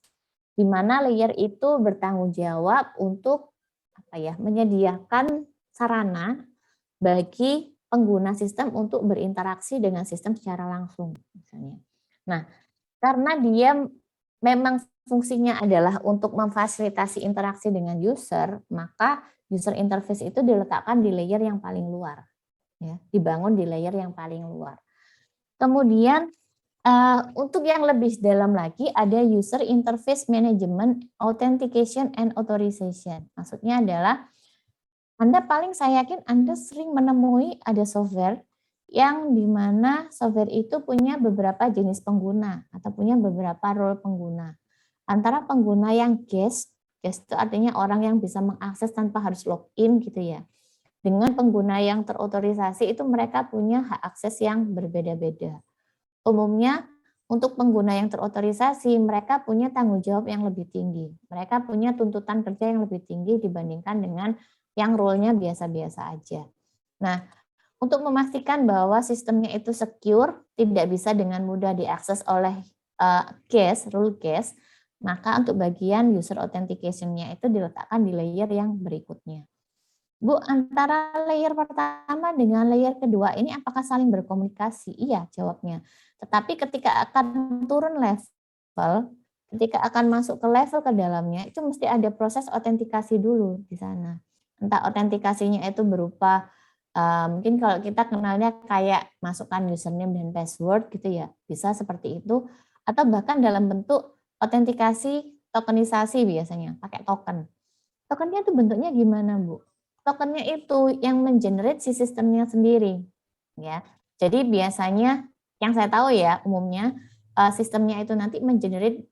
Di mana layer itu bertanggung jawab untuk menyediakan sarana bagi pengguna sistem untuk berinteraksi dengan sistem secara langsung misalnya. Nah, karena dia memang fungsinya adalah untuk memfasilitasi interaksi dengan user, maka user interface itu diletakkan di layer yang paling luar. Ya, dibangun di layer yang paling luar. Kemudian untuk yang lebih dalam lagi ada user interface management, authentication and authorization. Maksudnya adalah saya yakin Anda sering menemui ada software yang dimana software itu punya beberapa jenis pengguna atau punya beberapa role pengguna. Antara pengguna yang guest itu artinya orang yang bisa mengakses tanpa harus login gitu ya. Dengan pengguna yang terotorisasi itu mereka punya hak akses yang berbeda-beda. Umumnya untuk pengguna yang terotorisasi mereka punya tanggung jawab yang lebih tinggi. Mereka punya tuntutan kerja yang lebih tinggi dibandingkan dengan yang role-nya biasa-biasa aja. Nah, untuk memastikan bahwa sistemnya itu secure, tidak bisa dengan mudah diakses oleh rule case, maka untuk bagian user authentication-nya itu diletakkan di layer yang berikutnya. Bu, antara layer pertama dengan layer kedua ini apakah saling berkomunikasi? Iya, jawabnya. Tetapi ketika akan turun level, ketika akan masuk ke level ke dalamnya, itu mesti ada proses autentikasi dulu di sana. Entah autentikasinya itu berupa mungkin kalau kita kenalnya kayak masukkan username dan password gitu ya, bisa seperti itu, atau bahkan dalam bentuk Autentikasi, tokenisasi biasanya, pakai token. Tokennya itu bentuknya gimana, Bu? Tokennya itu yang mengenerate si sistemnya sendiri, ya. Jadi biasanya yang saya tahu ya umumnya sistemnya itu nanti mengenerate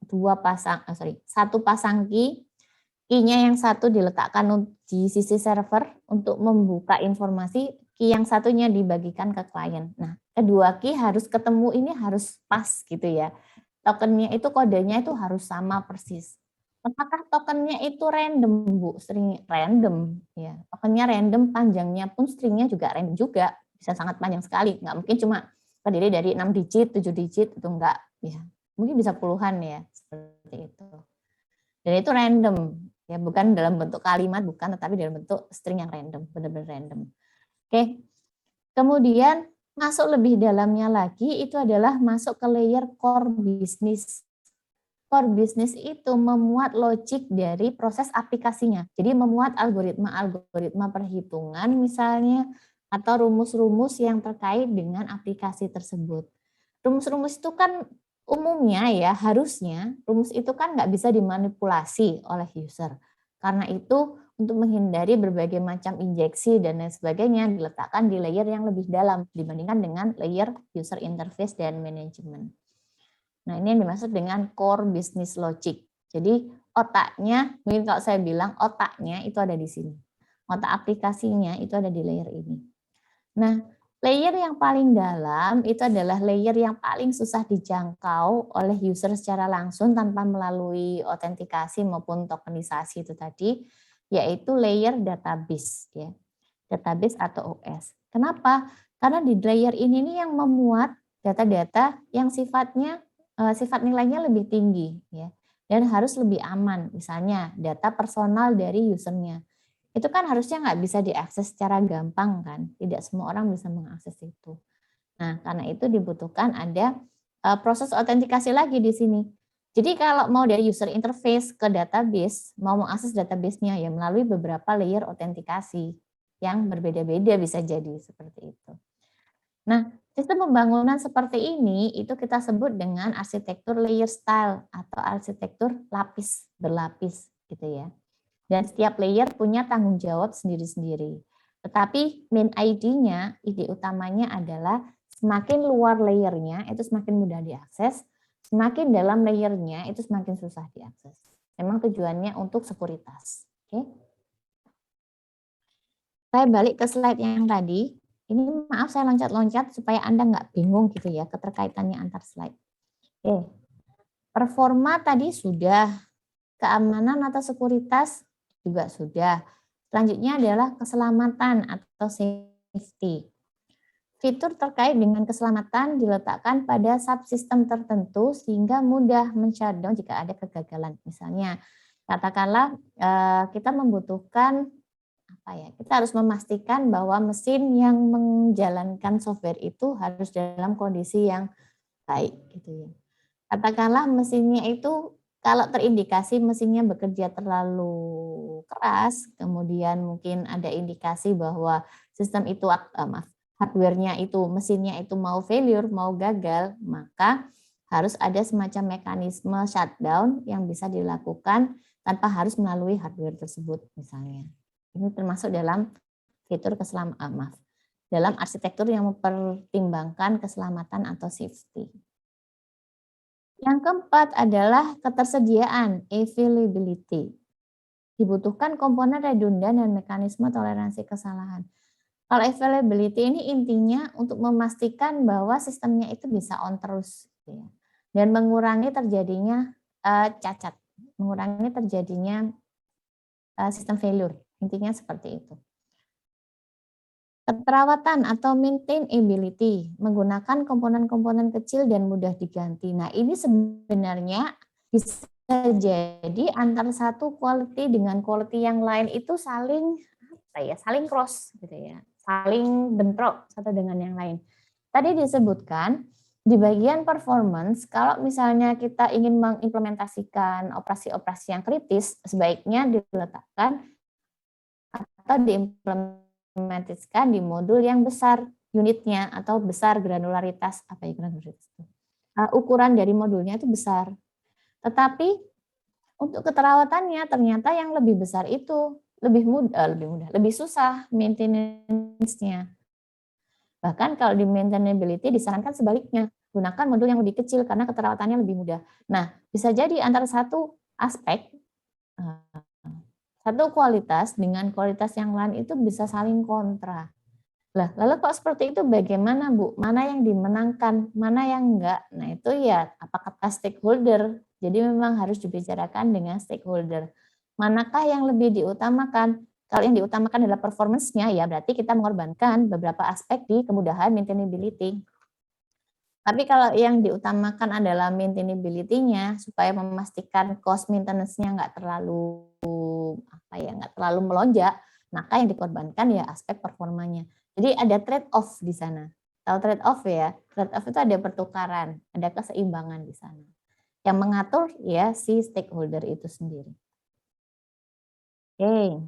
satu pasang key-nya yang satu diletakkan di sisi server untuk membuka informasi, key yang satunya dibagikan ke klien. Nah, kedua key harus ketemu, ini harus pas gitu ya. Tokennya itu kodenya itu harus sama persis. Apakah tokennya itu random, Bu? String random, ya. Tokennya random, panjangnya pun stringnya juga random juga, bisa sangat panjang sekali. Nggak mungkin cuma terdiri dari 6 digit, 7 digit, itu enggak. Ya. Mungkin bisa puluhan ya, seperti itu. Dan itu random, ya bukan dalam bentuk kalimat, bukan, tetapi dalam bentuk string yang random, benar-benar random. Oke, kemudian masuk lebih dalamnya lagi itu adalah masuk ke layer core business. Core business itu memuat logik dari proses aplikasinya. Jadi memuat algoritma perhitungan misalnya atau rumus-rumus yang terkait dengan aplikasi tersebut. Rumus-rumus itu kan umumnya ya harusnya rumus itu kan nggak bisa dimanipulasi oleh user. Karena itu untuk menghindari berbagai macam injeksi dan lain sebagainya diletakkan di layer yang lebih dalam dibandingkan dengan layer user interface dan manajemen. Nah, ini yang dimaksud dengan core business logic. Jadi otaknya, mungkin kalau saya bilang otaknya itu ada di sini. Otak aplikasinya itu ada di layer ini. Nah, layer yang paling dalam itu adalah layer yang paling susah dijangkau oleh user secara langsung tanpa melalui autentikasi maupun tokenisasi itu tadi, yaitu layer database ya. Database atau OS. Kenapa? Karena di layer ini nih yang memuat data-data yang sifatnya sifat nilainya lebih tinggi ya dan harus lebih aman. Misalnya data personal dari usernya. Itu kan harusnya nggak bisa diakses secara gampang kan. Tidak semua orang bisa mengakses itu. Nah, karena itu dibutuhkan ada proses autentikasi lagi di sini. Jadi kalau mau dari user interface ke database, mau mengakses database-nya ya melalui beberapa layer autentikasi yang berbeda-beda bisa jadi seperti itu. Nah, sistem pembangunan seperti ini itu kita sebut dengan arsitektur layer style atau arsitektur lapis berlapis gitu ya. Dan setiap layer punya tanggung jawab sendiri-sendiri. Tetapi main ID-nya, ide utamanya adalah semakin luar layernya itu semakin mudah diakses, semakin dalam layernya itu semakin susah diakses. Memang tujuannya untuk sekuritas. Oke. Saya balik ke slide yang tadi. Ini maaf saya loncat-loncat supaya Anda nggak bingung gitu ya keterkaitannya antar slide. Oke. Performa tadi sudah, keamanan atau sekuritas juga sudah. Selanjutnya adalah keselamatan atau safety. Fitur terkait dengan keselamatan diletakkan pada subsistem tertentu sehingga mudah men-shutdown jika ada kegagalan. Misalnya, katakanlah kita membutuhkan kita harus memastikan bahwa mesin yang menjalankan software itu harus dalam kondisi yang baik gitu ya. Katakanlah mesinnya itu kalau terindikasi mesinnya bekerja terlalu keras, kemudian mungkin ada indikasi bahwa sistem itu hardware-nya itu, mesinnya itu mau failure, mau gagal, maka harus ada semacam mekanisme shutdown yang bisa dilakukan tanpa harus melalui hardware tersebut misalnya. Ini termasuk dalam fitur dalam arsitektur yang mempertimbangkan keselamatan atau safety. Yang keempat adalah ketersediaan, availability. Dibutuhkan komponen redundan dan mekanisme toleransi kesalahan. Kalau availability ini intinya untuk memastikan bahwa sistemnya itu bisa on terus gitu ya. Dan mengurangi terjadinya cacat, mengurangi terjadinya sistem failure. Intinya seperti itu. Keterawatan atau maintainability, menggunakan komponen-komponen kecil dan mudah diganti. Nah, ini sebenarnya bisa jadi antara satu quality dengan quality yang lain itu saling saling cross gitu ya, saling bentrok satu dengan yang lain. Tadi disebutkan di bagian performance, kalau misalnya kita ingin mengimplementasikan operasi-operasi yang kritis, sebaiknya diletakkan atau diimplementasikan di modul yang besar unitnya atau besar granularitas, granularitas itu? Ukuran dari modulnya itu besar. Tetapi untuk keterawatannya ternyata yang lebih besar itu lebih susah maintenance-nya. Bahkan kalau di maintainability disarankan sebaliknya, gunakan modul yang lebih kecil karena keterawatannya lebih mudah. Nah, bisa jadi antara satu aspek, satu kualitas dengan kualitas yang lain itu bisa saling kontra. Lah, lalu kok seperti itu bagaimana, Bu? Mana yang dimenangkan, mana yang enggak? Nah, itu ya apakah stakeholder. Jadi memang harus dibicarakan dengan stakeholder. Manakah yang lebih diutamakan? Kalau yang diutamakan adalah performance-nya, ya berarti kita mengorbankan beberapa aspek di kemudahan maintainability. Tapi kalau yang diutamakan adalah maintainability-nya, supaya memastikan cost maintenance-nya nggak terlalu melonjak, maka yang dikorbankan ya aspek performanya. Jadi ada trade-off di sana. Tahu trade-off ya? Trade-off itu ada pertukaran, ada keseimbangan di sana. Yang mengatur ya si stakeholder itu sendiri. Oke.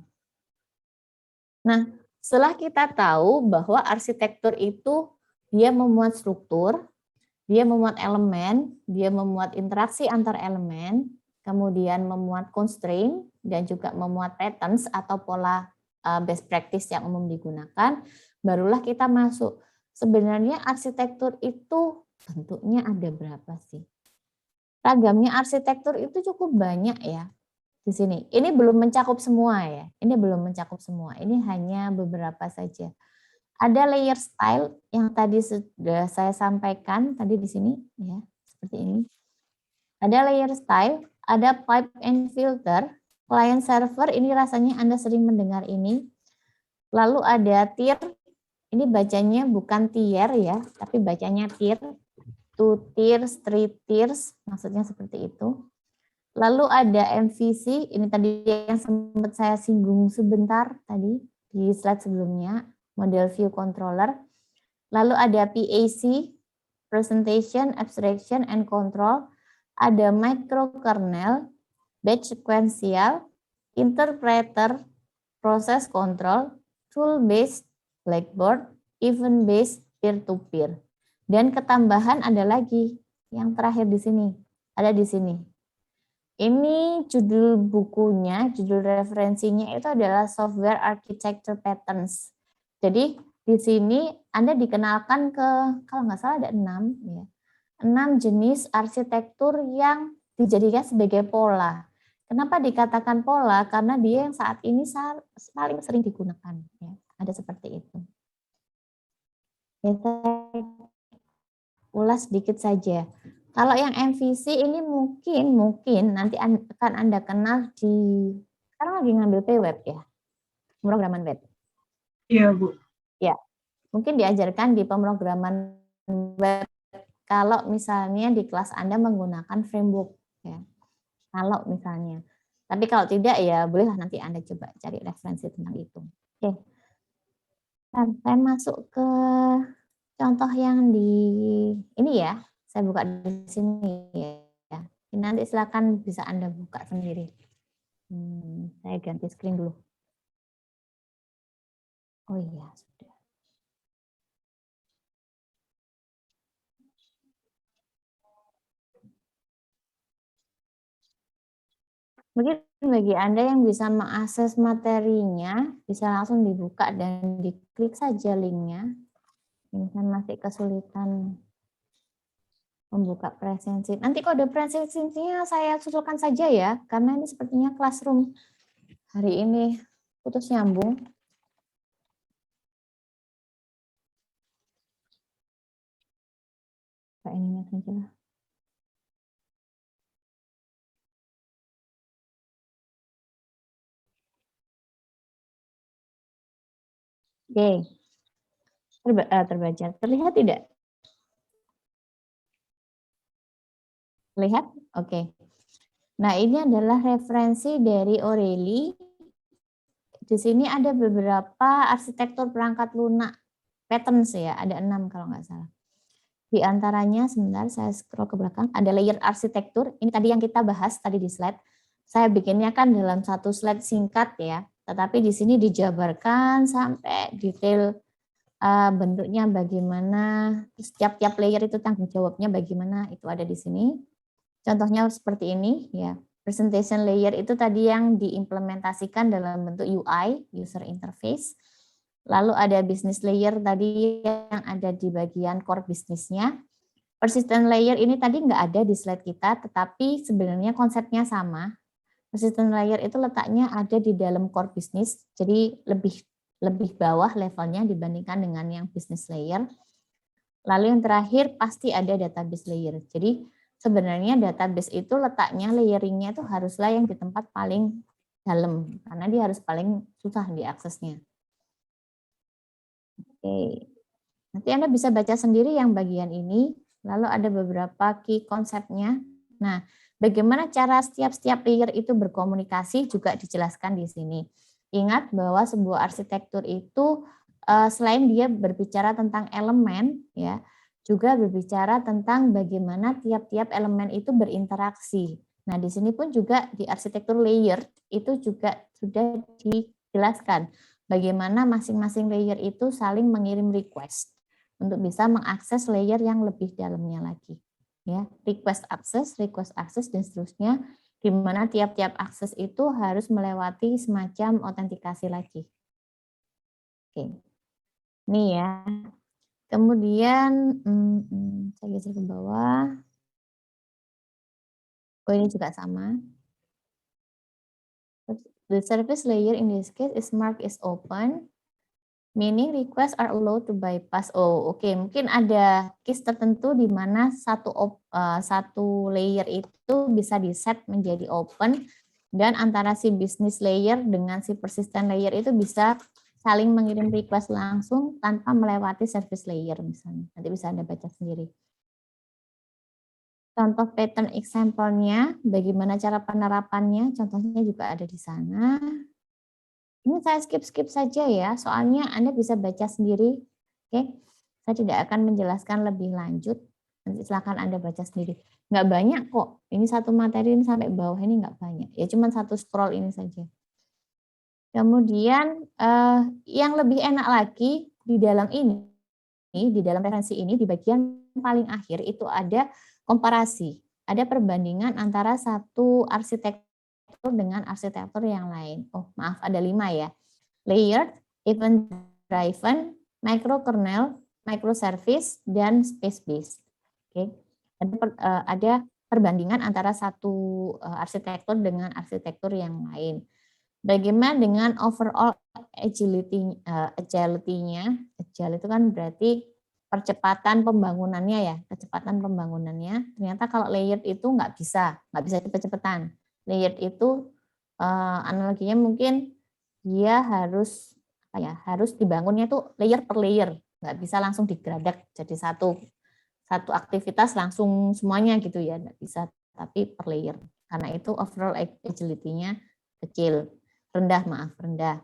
Nah, setelah kita tahu bahwa arsitektur itu dia memuat struktur, dia memuat elemen, dia memuat interaksi antar elemen, kemudian memuat constraint, dan juga memuat patterns atau pola best practice yang umum digunakan, barulah kita masuk. Sebenarnya arsitektur itu bentuknya ada berapa sih? Ragamnya arsitektur itu cukup banyak ya di sini. Ini belum mencakup semua ya. Ini belum mencakup semua. Ini hanya beberapa saja. Ada layer style yang tadi sudah saya sampaikan tadi di sini ya, seperti ini. Ada layer style, ada pipe and filter, client server, ini rasanya Anda sering mendengar ini. Lalu ada tier, ini bacanya bukan tier ya, tapi bacanya tier. 2 tiers, 3 tiers, maksudnya seperti itu. Lalu ada MVC, ini tadi yang sempat saya singgung sebentar tadi di slide sebelumnya, model view controller. Lalu ada PAC, presentation, abstraction, and control. Ada microkernel, batch sequential, interpreter, process control, tool-based, blackboard, event-based, peer-to-peer. Dan ketambahan ada lagi yang terakhir di sini, ada di sini. Ini judul bukunya, judul referensinya itu adalah Software Architecture Patterns. Jadi di sini Anda dikenalkan ke, kalau nggak salah ada 6 ya, 6 jenis arsitektur yang dijadikan sebagai pola. Kenapa dikatakan pola? Karena dia yang saat ini paling sering digunakan. Ya, ada seperti itu. Ya, saya ulas sedikit saja. Kalau yang MVC ini mungkin nanti akan Anda kenal di, sekarang lagi ngambil PWeb ya, pemrograman web. Iya, Bu. Ya, mungkin diajarkan di pemrograman web kalau misalnya di kelas Anda menggunakan framework ya. Kalau misalnya. Tapi kalau tidak ya bolehlah nanti Anda coba cari referensi tentang itu. Oke. Dan saya masuk ke contoh yang di ini ya. Saya buka di sini ya. Nanti silakan bisa Anda buka sendiri. Saya ganti screen dulu. Oh iya, sudah. Mungkin bagi Anda yang bisa mengakses materinya, bisa langsung dibuka dan diklik saja linknya. Ini saya masih kesulitan membuka presensi. Nanti kode presensinya saya susulkan saja ya, karena ini sepertinya classroom hari ini putus nyambung. Kayak ininya saja lah. Oke, terbaca. Terlihat tidak? Terlihat? Oke. Nah, ini adalah referensi dari O'Reilly. Di sini ada beberapa arsitektur perangkat lunak patterns ya, ada 6 kalau nggak salah. Di antaranya, sebentar saya scroll ke belakang, ada layer arsitektur. Ini tadi yang kita bahas tadi di slide. Saya bikinnya kan dalam satu slide singkat ya, tetapi di sini dijabarkan sampai detail bentuknya bagaimana, setiap layer itu tanggung jawabnya bagaimana, itu ada di sini. Contohnya seperti ini ya. Presentation layer itu tadi yang diimplementasikan dalam bentuk UI, user interface. Lalu ada business layer tadi yang ada di bagian core bisnisnya. Persistent layer ini tadi nggak ada di slide kita, tetapi sebenarnya konsepnya sama. Persistent layer itu letaknya ada di dalam core bisnis, jadi lebih bawah levelnya dibandingkan dengan yang business layer. Lalu yang terakhir pasti ada database layer. Jadi sebenarnya database itu letaknya layeringnya itu haruslah yang di tempat paling dalam, karena dia harus paling susah diaksesnya. Oke, nanti Anda bisa baca sendiri yang bagian ini, lalu ada beberapa key konsepnya. Nah, bagaimana cara setiap layer itu berkomunikasi juga dijelaskan di sini. Ingat bahwa sebuah arsitektur itu selain dia berbicara tentang elemen, ya, juga berbicara tentang bagaimana tiap-tiap elemen itu berinteraksi. Nah, di sini pun juga di arsitektur layer itu juga sudah dijelaskan bagaimana masing-masing layer itu saling mengirim request untuk bisa mengakses layer yang lebih dalamnya lagi. Ya, request access, dan seterusnya, di mana tiap-tiap akses itu harus melewati semacam autentikasi lagi. Oke, ini ya. Kemudian, saya geser ke bawah. Oh, ini juga sama. The service layer in this case is marked as open, meaning requests are allowed to bypass. Oh, oke. Mungkin ada case tertentu di mana satu layer itu bisa di-set menjadi open, dan antara si business layer dengan si persistent layer itu bisa saling mengirim request langsung tanpa melewati service layer misalnya. Nanti bisa Anda baca sendiri. Contoh pattern example-nya, bagaimana cara penerapannya, contohnya juga ada di sana. Ini saya skip saja ya, soalnya Anda bisa baca sendiri. Oke, saya tidak akan menjelaskan lebih lanjut. Nanti silakan Anda baca sendiri. Nggak banyak kok. Ini satu materi ini sampai bawah ini nggak banyak. Ya cuma satu scroll ini saja. Kemudian yang lebih enak lagi di dalam referensi ini di bagian paling akhir itu ada komparasi, ada perbandingan antara satu arsitektur dengan arsitektur yang lain. Oh maaf, ada 5 ya. Layered, event driven, microkernel, microservice, dan space based. Oke, ada perbandingan antara satu arsitektur dengan arsitektur yang lain. Bagaimana dengan overall agility-nya? Agile itu kan berarti percepatan pembangunannya ya, kecepatan pembangunannya. Ternyata kalau layered itu nggak bisa cepet-cepetan. Layered itu analoginya mungkin dia harus harus dibangunnya tuh layer per layer, nggak bisa langsung digradak jadi satu aktivitas langsung semuanya gitu ya, nggak bisa, tapi per layer. Karena itu overall agility-nya kecil. Rendah.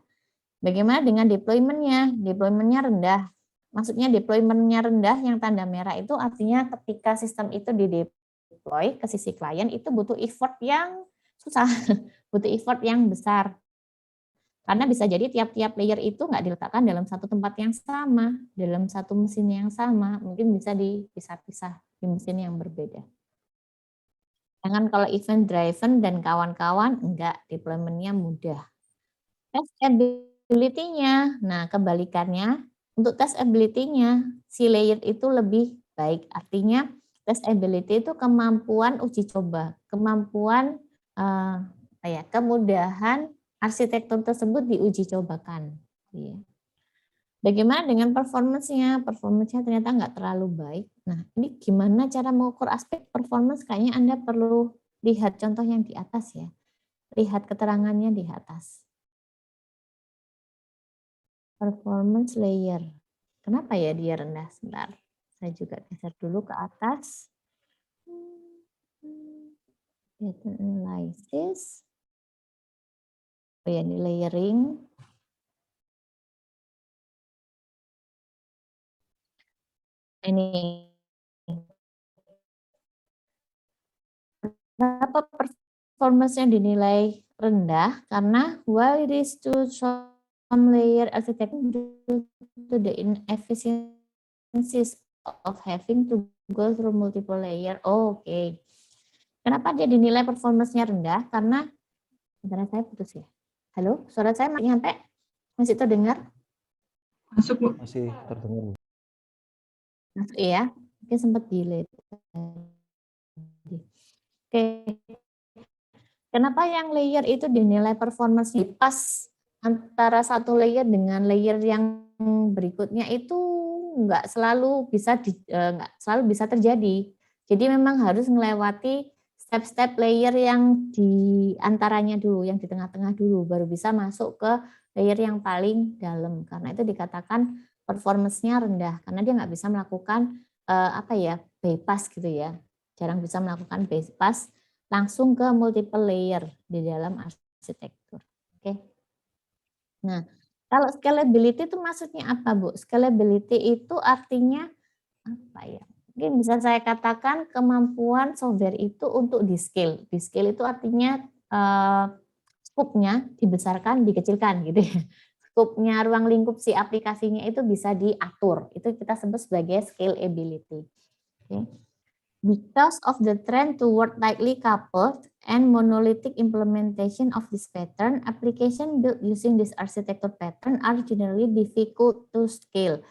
Bagaimana dengan deployment-nya? Deployment-nya rendah. Maksudnya deployment-nya rendah yang tanda merah itu artinya ketika sistem itu di-deploy ke sisi klien itu butuh effort yang susah, butuh effort yang besar. Karena bisa jadi tiap-tiap layer itu nggak diletakkan dalam satu tempat yang sama, dalam satu mesin yang sama, mungkin bisa dipisah-pisah di mesin yang berbeda. Jangan kalau event driven dan kawan-kawan, enggak, deployment-nya mudah. Test ability-nya, nah kebalikannya, untuk test ability-nya, si layer itu lebih baik. Artinya test ability itu kemampuan uji coba, kemampuan kemudahan arsitektur tersebut diuji cobakan. Bagaimana dengan performance-nya? Performance-nya ternyata nggak terlalu baik. Nah, ini gimana cara mengukur aspek performance? Kayaknya Anda perlu lihat contoh yang di atas ya. Lihat keterangannya di atas. Performance layer. Kenapa ya dia rendah? Sebentar. Saya juga geser dulu ke atas. Data analysis. Oh ya, ini layering. Ini. Kenapa performance yang dinilai rendah? Karena while it is to some layer architecture due to the inefficiencies of having to go through multiple layer. Oh, oke. Kenapa dia dinilai performance-nya rendah? Karena internet saya putus ya. Halo, suara saya masih nyampe? Masih terdengar? Masuk, Bu. Masih terdengar. Masuk ya. Mungkin sempat delay. Oke. Kenapa yang layer itu dinilai performance pas antara satu layer dengan layer yang berikutnya itu nggak selalu bisa terjadi. Jadi memang harus melewati step-step layer yang di antaranya dulu, yang di tengah-tengah dulu, baru bisa masuk ke layer yang paling dalam. Karena itu dikatakan performance-nya rendah, karena dia nggak bisa melakukan bypass gitu ya. Jarang bisa melakukan bypass langsung ke multiple layer di dalam arsitektur. Oke. Nah, kalau scalability itu maksudnya apa, Bu? Scalability itu artinya apa ya? Mungkin bisa saya katakan kemampuan software itu untuk di-scale. Di-scale itu artinya scope-nya dibesarkan, dikecilkan gitu ya. Scope-nya ruang lingkup si aplikasinya itu bisa diatur. Itu kita sebut sebagai scalability. Oke. Because of the trend toward tightly coupled and monolithic implementation of this pattern, application built using this architecture pattern are generally difficult to scale.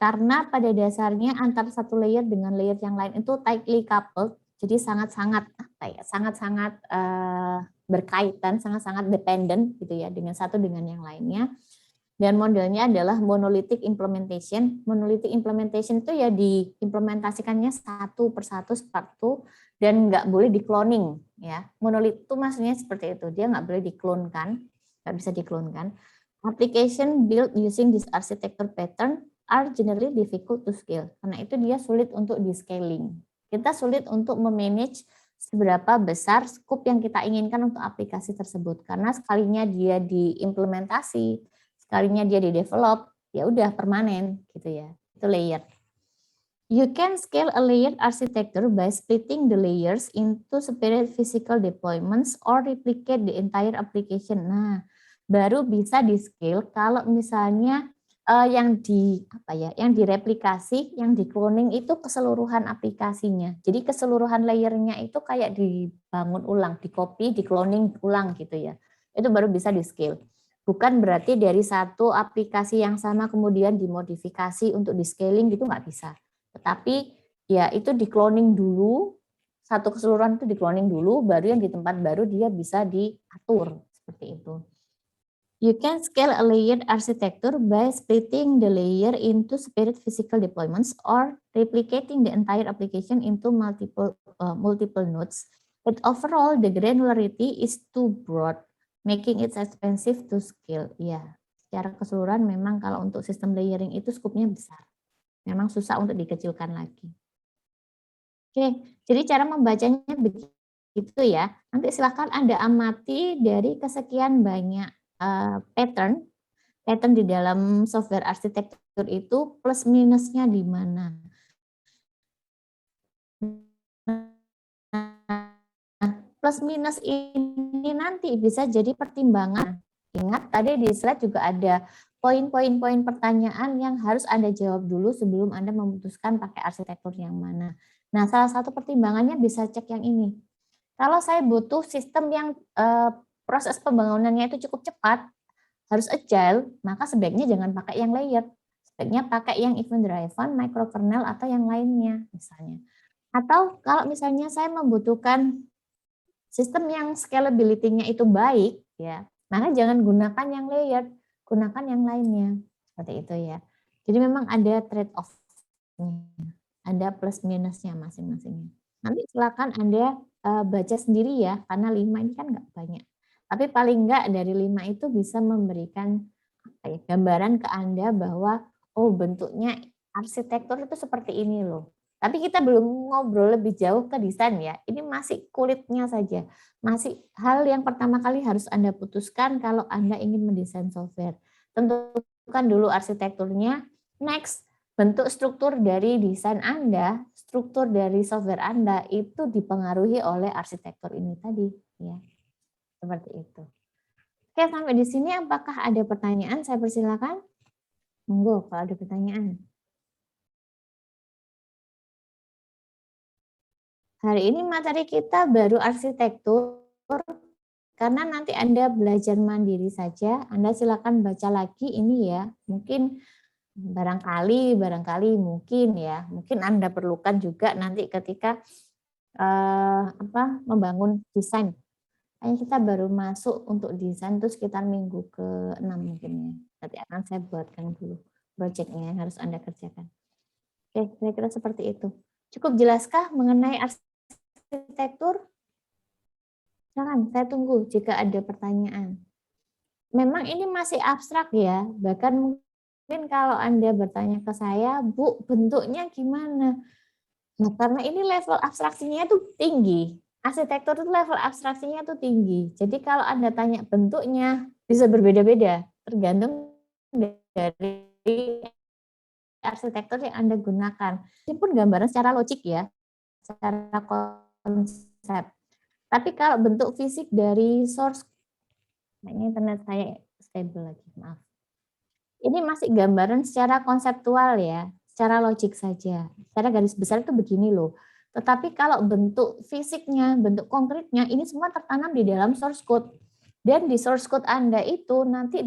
Karena pada dasarnya antar satu layer dengan layer yang lain itu tightly coupled, jadi sangat-sangat berkaitan, sangat-sangat dependent gitu ya dengan satu dengan yang lainnya. Dan modelnya adalah monolithic implementation. Monolithic implementation itu ya diimplementasikannya satu persatu dan nggak boleh di-cloning ya. Monolit itu maksudnya seperti itu, dia nggak boleh diklonkan, nggak bisa diklonkan. Application built using this architecture pattern are generally difficult to scale. Karena itu dia sulit untuk di-scaling. Kita sulit untuk memanage seberapa besar scope yang kita inginkan untuk aplikasi tersebut. Karena sekalinya dia diimplementasi, sekalinya dia di develop, ya udah permanen gitu ya. Itu layer. You can scale a layered architecture by splitting the layers into separate physical deployments or replicate the entire application. Nah, baru bisa di scale kalau misalnya yang direplikasi, yang di cloning itu keseluruhan aplikasinya. Jadi keseluruhan layernya itu kayak dibangun ulang, di copy, di cloning ulang gitu ya. Itu baru bisa di scale. Bukan berarti dari satu aplikasi yang sama kemudian dimodifikasi untuk di scaling gitu nggak bisa. Tetapi ya itu di cloning dulu, satu keseluruhan itu di cloning dulu, baru yang di tempat baru dia bisa diatur seperti itu. You can scale a layered architecture by splitting the layer into separate physical deployments or replicating the entire application into multiple nodes. But overall, the granularity is too broad, making it expensive to scale. Ya, secara keseluruhan memang kalau untuk sistem layering itu skopnya besar. Memang susah untuk dikecilkan lagi. Oke, jadi cara membacanya begitu ya. Nanti silakan Anda amati dari kesekian banyak pattern di dalam software arsitektur itu plus minusnya di mana. Plus minus ini nanti bisa jadi pertimbangan. Ingat tadi di slide juga ada poin-poin pertanyaan yang harus Anda jawab dulu sebelum Anda memutuskan pakai arsitektur yang mana. Nah, salah satu pertimbangannya bisa cek yang ini. Kalau saya butuh sistem yang proses pembangunannya itu cukup cepat, harus agile, maka sebaiknya jangan pakai yang layered. Sebaiknya pakai yang event driven, microkernel, atau yang lainnya misalnya. Atau kalau misalnya saya membutuhkan sistem yang scalability-nya itu baik, ya, maka jangan gunakan yang layered, gunakan yang lainnya. Seperti itu ya. Jadi memang ada trade-off-nya, ada plus minusnya masing-masingnya. Nanti silakan Anda baca sendiri ya, karena 5 ini kan nggak banyak. Tapi paling nggak dari 5 itu bisa memberikan gambaran ke Anda bahwa oh bentuknya arsitektur itu seperti ini loh. Tapi kita belum ngobrol lebih jauh ke desain ya. Ini masih kulitnya saja. Masih hal yang pertama kali harus Anda putuskan kalau Anda ingin mendesain software. Tentukan dulu arsitekturnya. Next, bentuk struktur dari desain Anda, struktur dari software Anda itu dipengaruhi oleh arsitektur ini tadi. Ya, seperti itu. Oke, sampai di sini apakah ada pertanyaan? Saya persilakan. Monggo kalau ada pertanyaan. Hari ini materi kita baru arsitektur, karena nanti Anda belajar mandiri saja. Anda silakan baca lagi ini ya. Mungkin barangkali mungkin ya. Mungkin Anda perlukan juga nanti ketika membangun desain. Hanya kita baru masuk untuk desain itu sekitar minggu ke-6 mungkin ya. Nanti akan saya buatkan dulu proyeknya yang harus Anda kerjakan. Oke, kira-kira seperti itu. Cukup jelaskah mengenai arsitektur? Silakan, saya tunggu jika ada pertanyaan. Memang ini masih abstrak ya, bahkan mungkin kalau Anda bertanya ke saya, Bu, bentuknya gimana? Nah, karena ini level abstraksinya itu tinggi. Arsitektur itu level abstraksinya itu tinggi. Jadi kalau Anda tanya bentuknya bisa berbeda-beda, tergantung dari arsitektur yang Anda gunakan. Ini pun gambaran secara logik ya, secara konsep. Tapi kalau bentuk fisik dari source, ini internet saya stable lagi, maaf. Ini masih gambaran secara konseptual ya, secara logik saja. Secara garis besar itu begini loh. Tetapi kalau bentuk fisiknya, bentuk konkretnya, ini semua tertanam di dalam source code. Dan di source code Anda itu nanti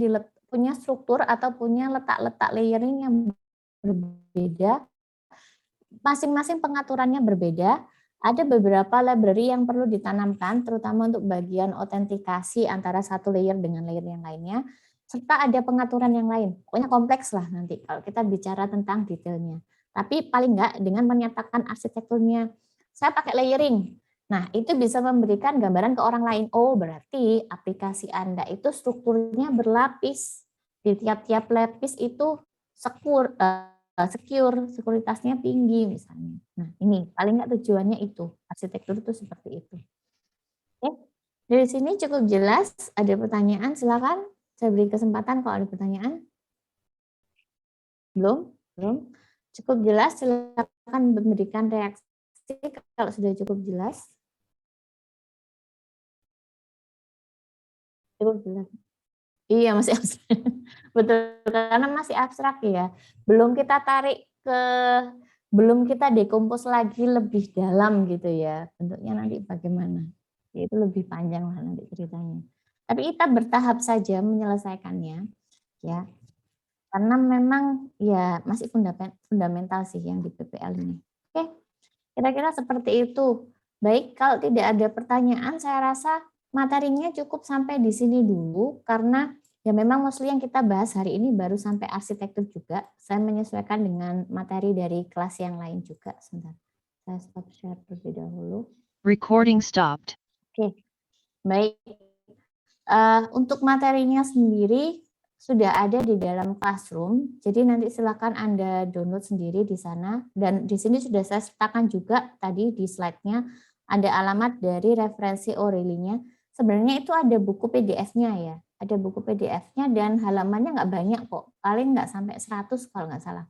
punya struktur atau punya letak-letak layering yang berbeda. Masing-masing pengaturannya berbeda. Ada beberapa library yang perlu ditanamkan, terutama untuk bagian autentikasi antara satu layer dengan layer yang lainnya, serta ada pengaturan yang lain. Pokoknya kompleks lah nanti kalau kita bicara tentang detailnya. Tapi paling enggak dengan menyatakan arsitekturnya, saya pakai layering. Nah, itu bisa memberikan gambaran ke orang lain. Oh, berarti aplikasi Anda itu strukturnya berlapis. Di tiap-tiap lapis itu secure, sekuritasnya tinggi misalnya. Nah, ini paling nggak tujuannya itu. Arsitektur itu seperti itu. Oke, dari sini cukup jelas. Ada pertanyaan, silakan. Saya beri kesempatan kalau ada pertanyaan. Belum? Belum? Cukup jelas, silakan memberikan reaksi kalau sudah cukup jelas. Cukup jelas. Iya, masih abstrak. Betul, karena masih abstrak ya. Belum kita tarik belum kita dekompos lagi lebih dalam gitu ya. Bentuknya nanti bagaimana. Itu lebih panjang lah nanti ceritanya. Tapi kita bertahap saja menyelesaikannya ya. Karena memang ya masih fundamental sih yang di PPL ini. Oke, kira-kira seperti itu. Baik, kalau tidak ada pertanyaan, saya rasa materinya cukup sampai di sini dulu, karena ya memang mostly yang kita bahas hari ini baru sampai arsitektur juga. Saya menyesuaikan dengan materi dari kelas yang lain juga. Sebentar, saya stop share terlebih dahulu. Recording stopped. Oke, baik. Untuk materinya sendiri sudah ada di dalam Classroom, jadi nanti silakan Anda download sendiri di sana. Dan di sini sudah saya sertakan juga tadi di slide-nya ada alamat dari referensi O'Reilly-nya. Sebenarnya itu ada buku PDF-nya ya, ada buku PDF-nya dan halamannya nggak banyak kok, paling nggak sampai 100 kalau nggak salah.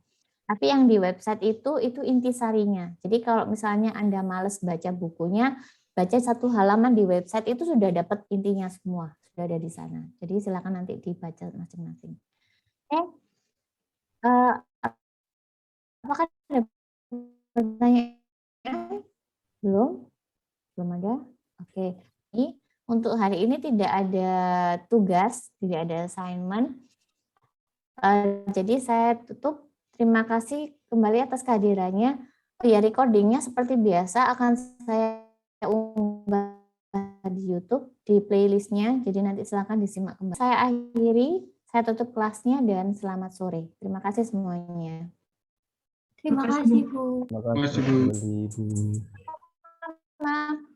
Tapi yang di website itu intisarinya. Jadi kalau misalnya Anda males baca bukunya, baca satu halaman di website itu sudah dapat intinya semua, sudah ada di sana. Jadi silakan nanti dibaca masing-masing. Oke, apakah ada pertanyaan? Belum? Belum ada? Oke, ini untuk hari ini tidak ada tugas, tidak ada assignment. Jadi saya tutup. Terima kasih kembali atas kehadirannya. Ya, recordingnya seperti biasa akan saya unggah di YouTube, di playlistnya, jadi nanti silakan disimak kembali. Saya akhiri, saya tutup kelasnya dan selamat sore. Terima kasih semuanya. Terima kasih, Bu. Terima kasih, Bu. Sama.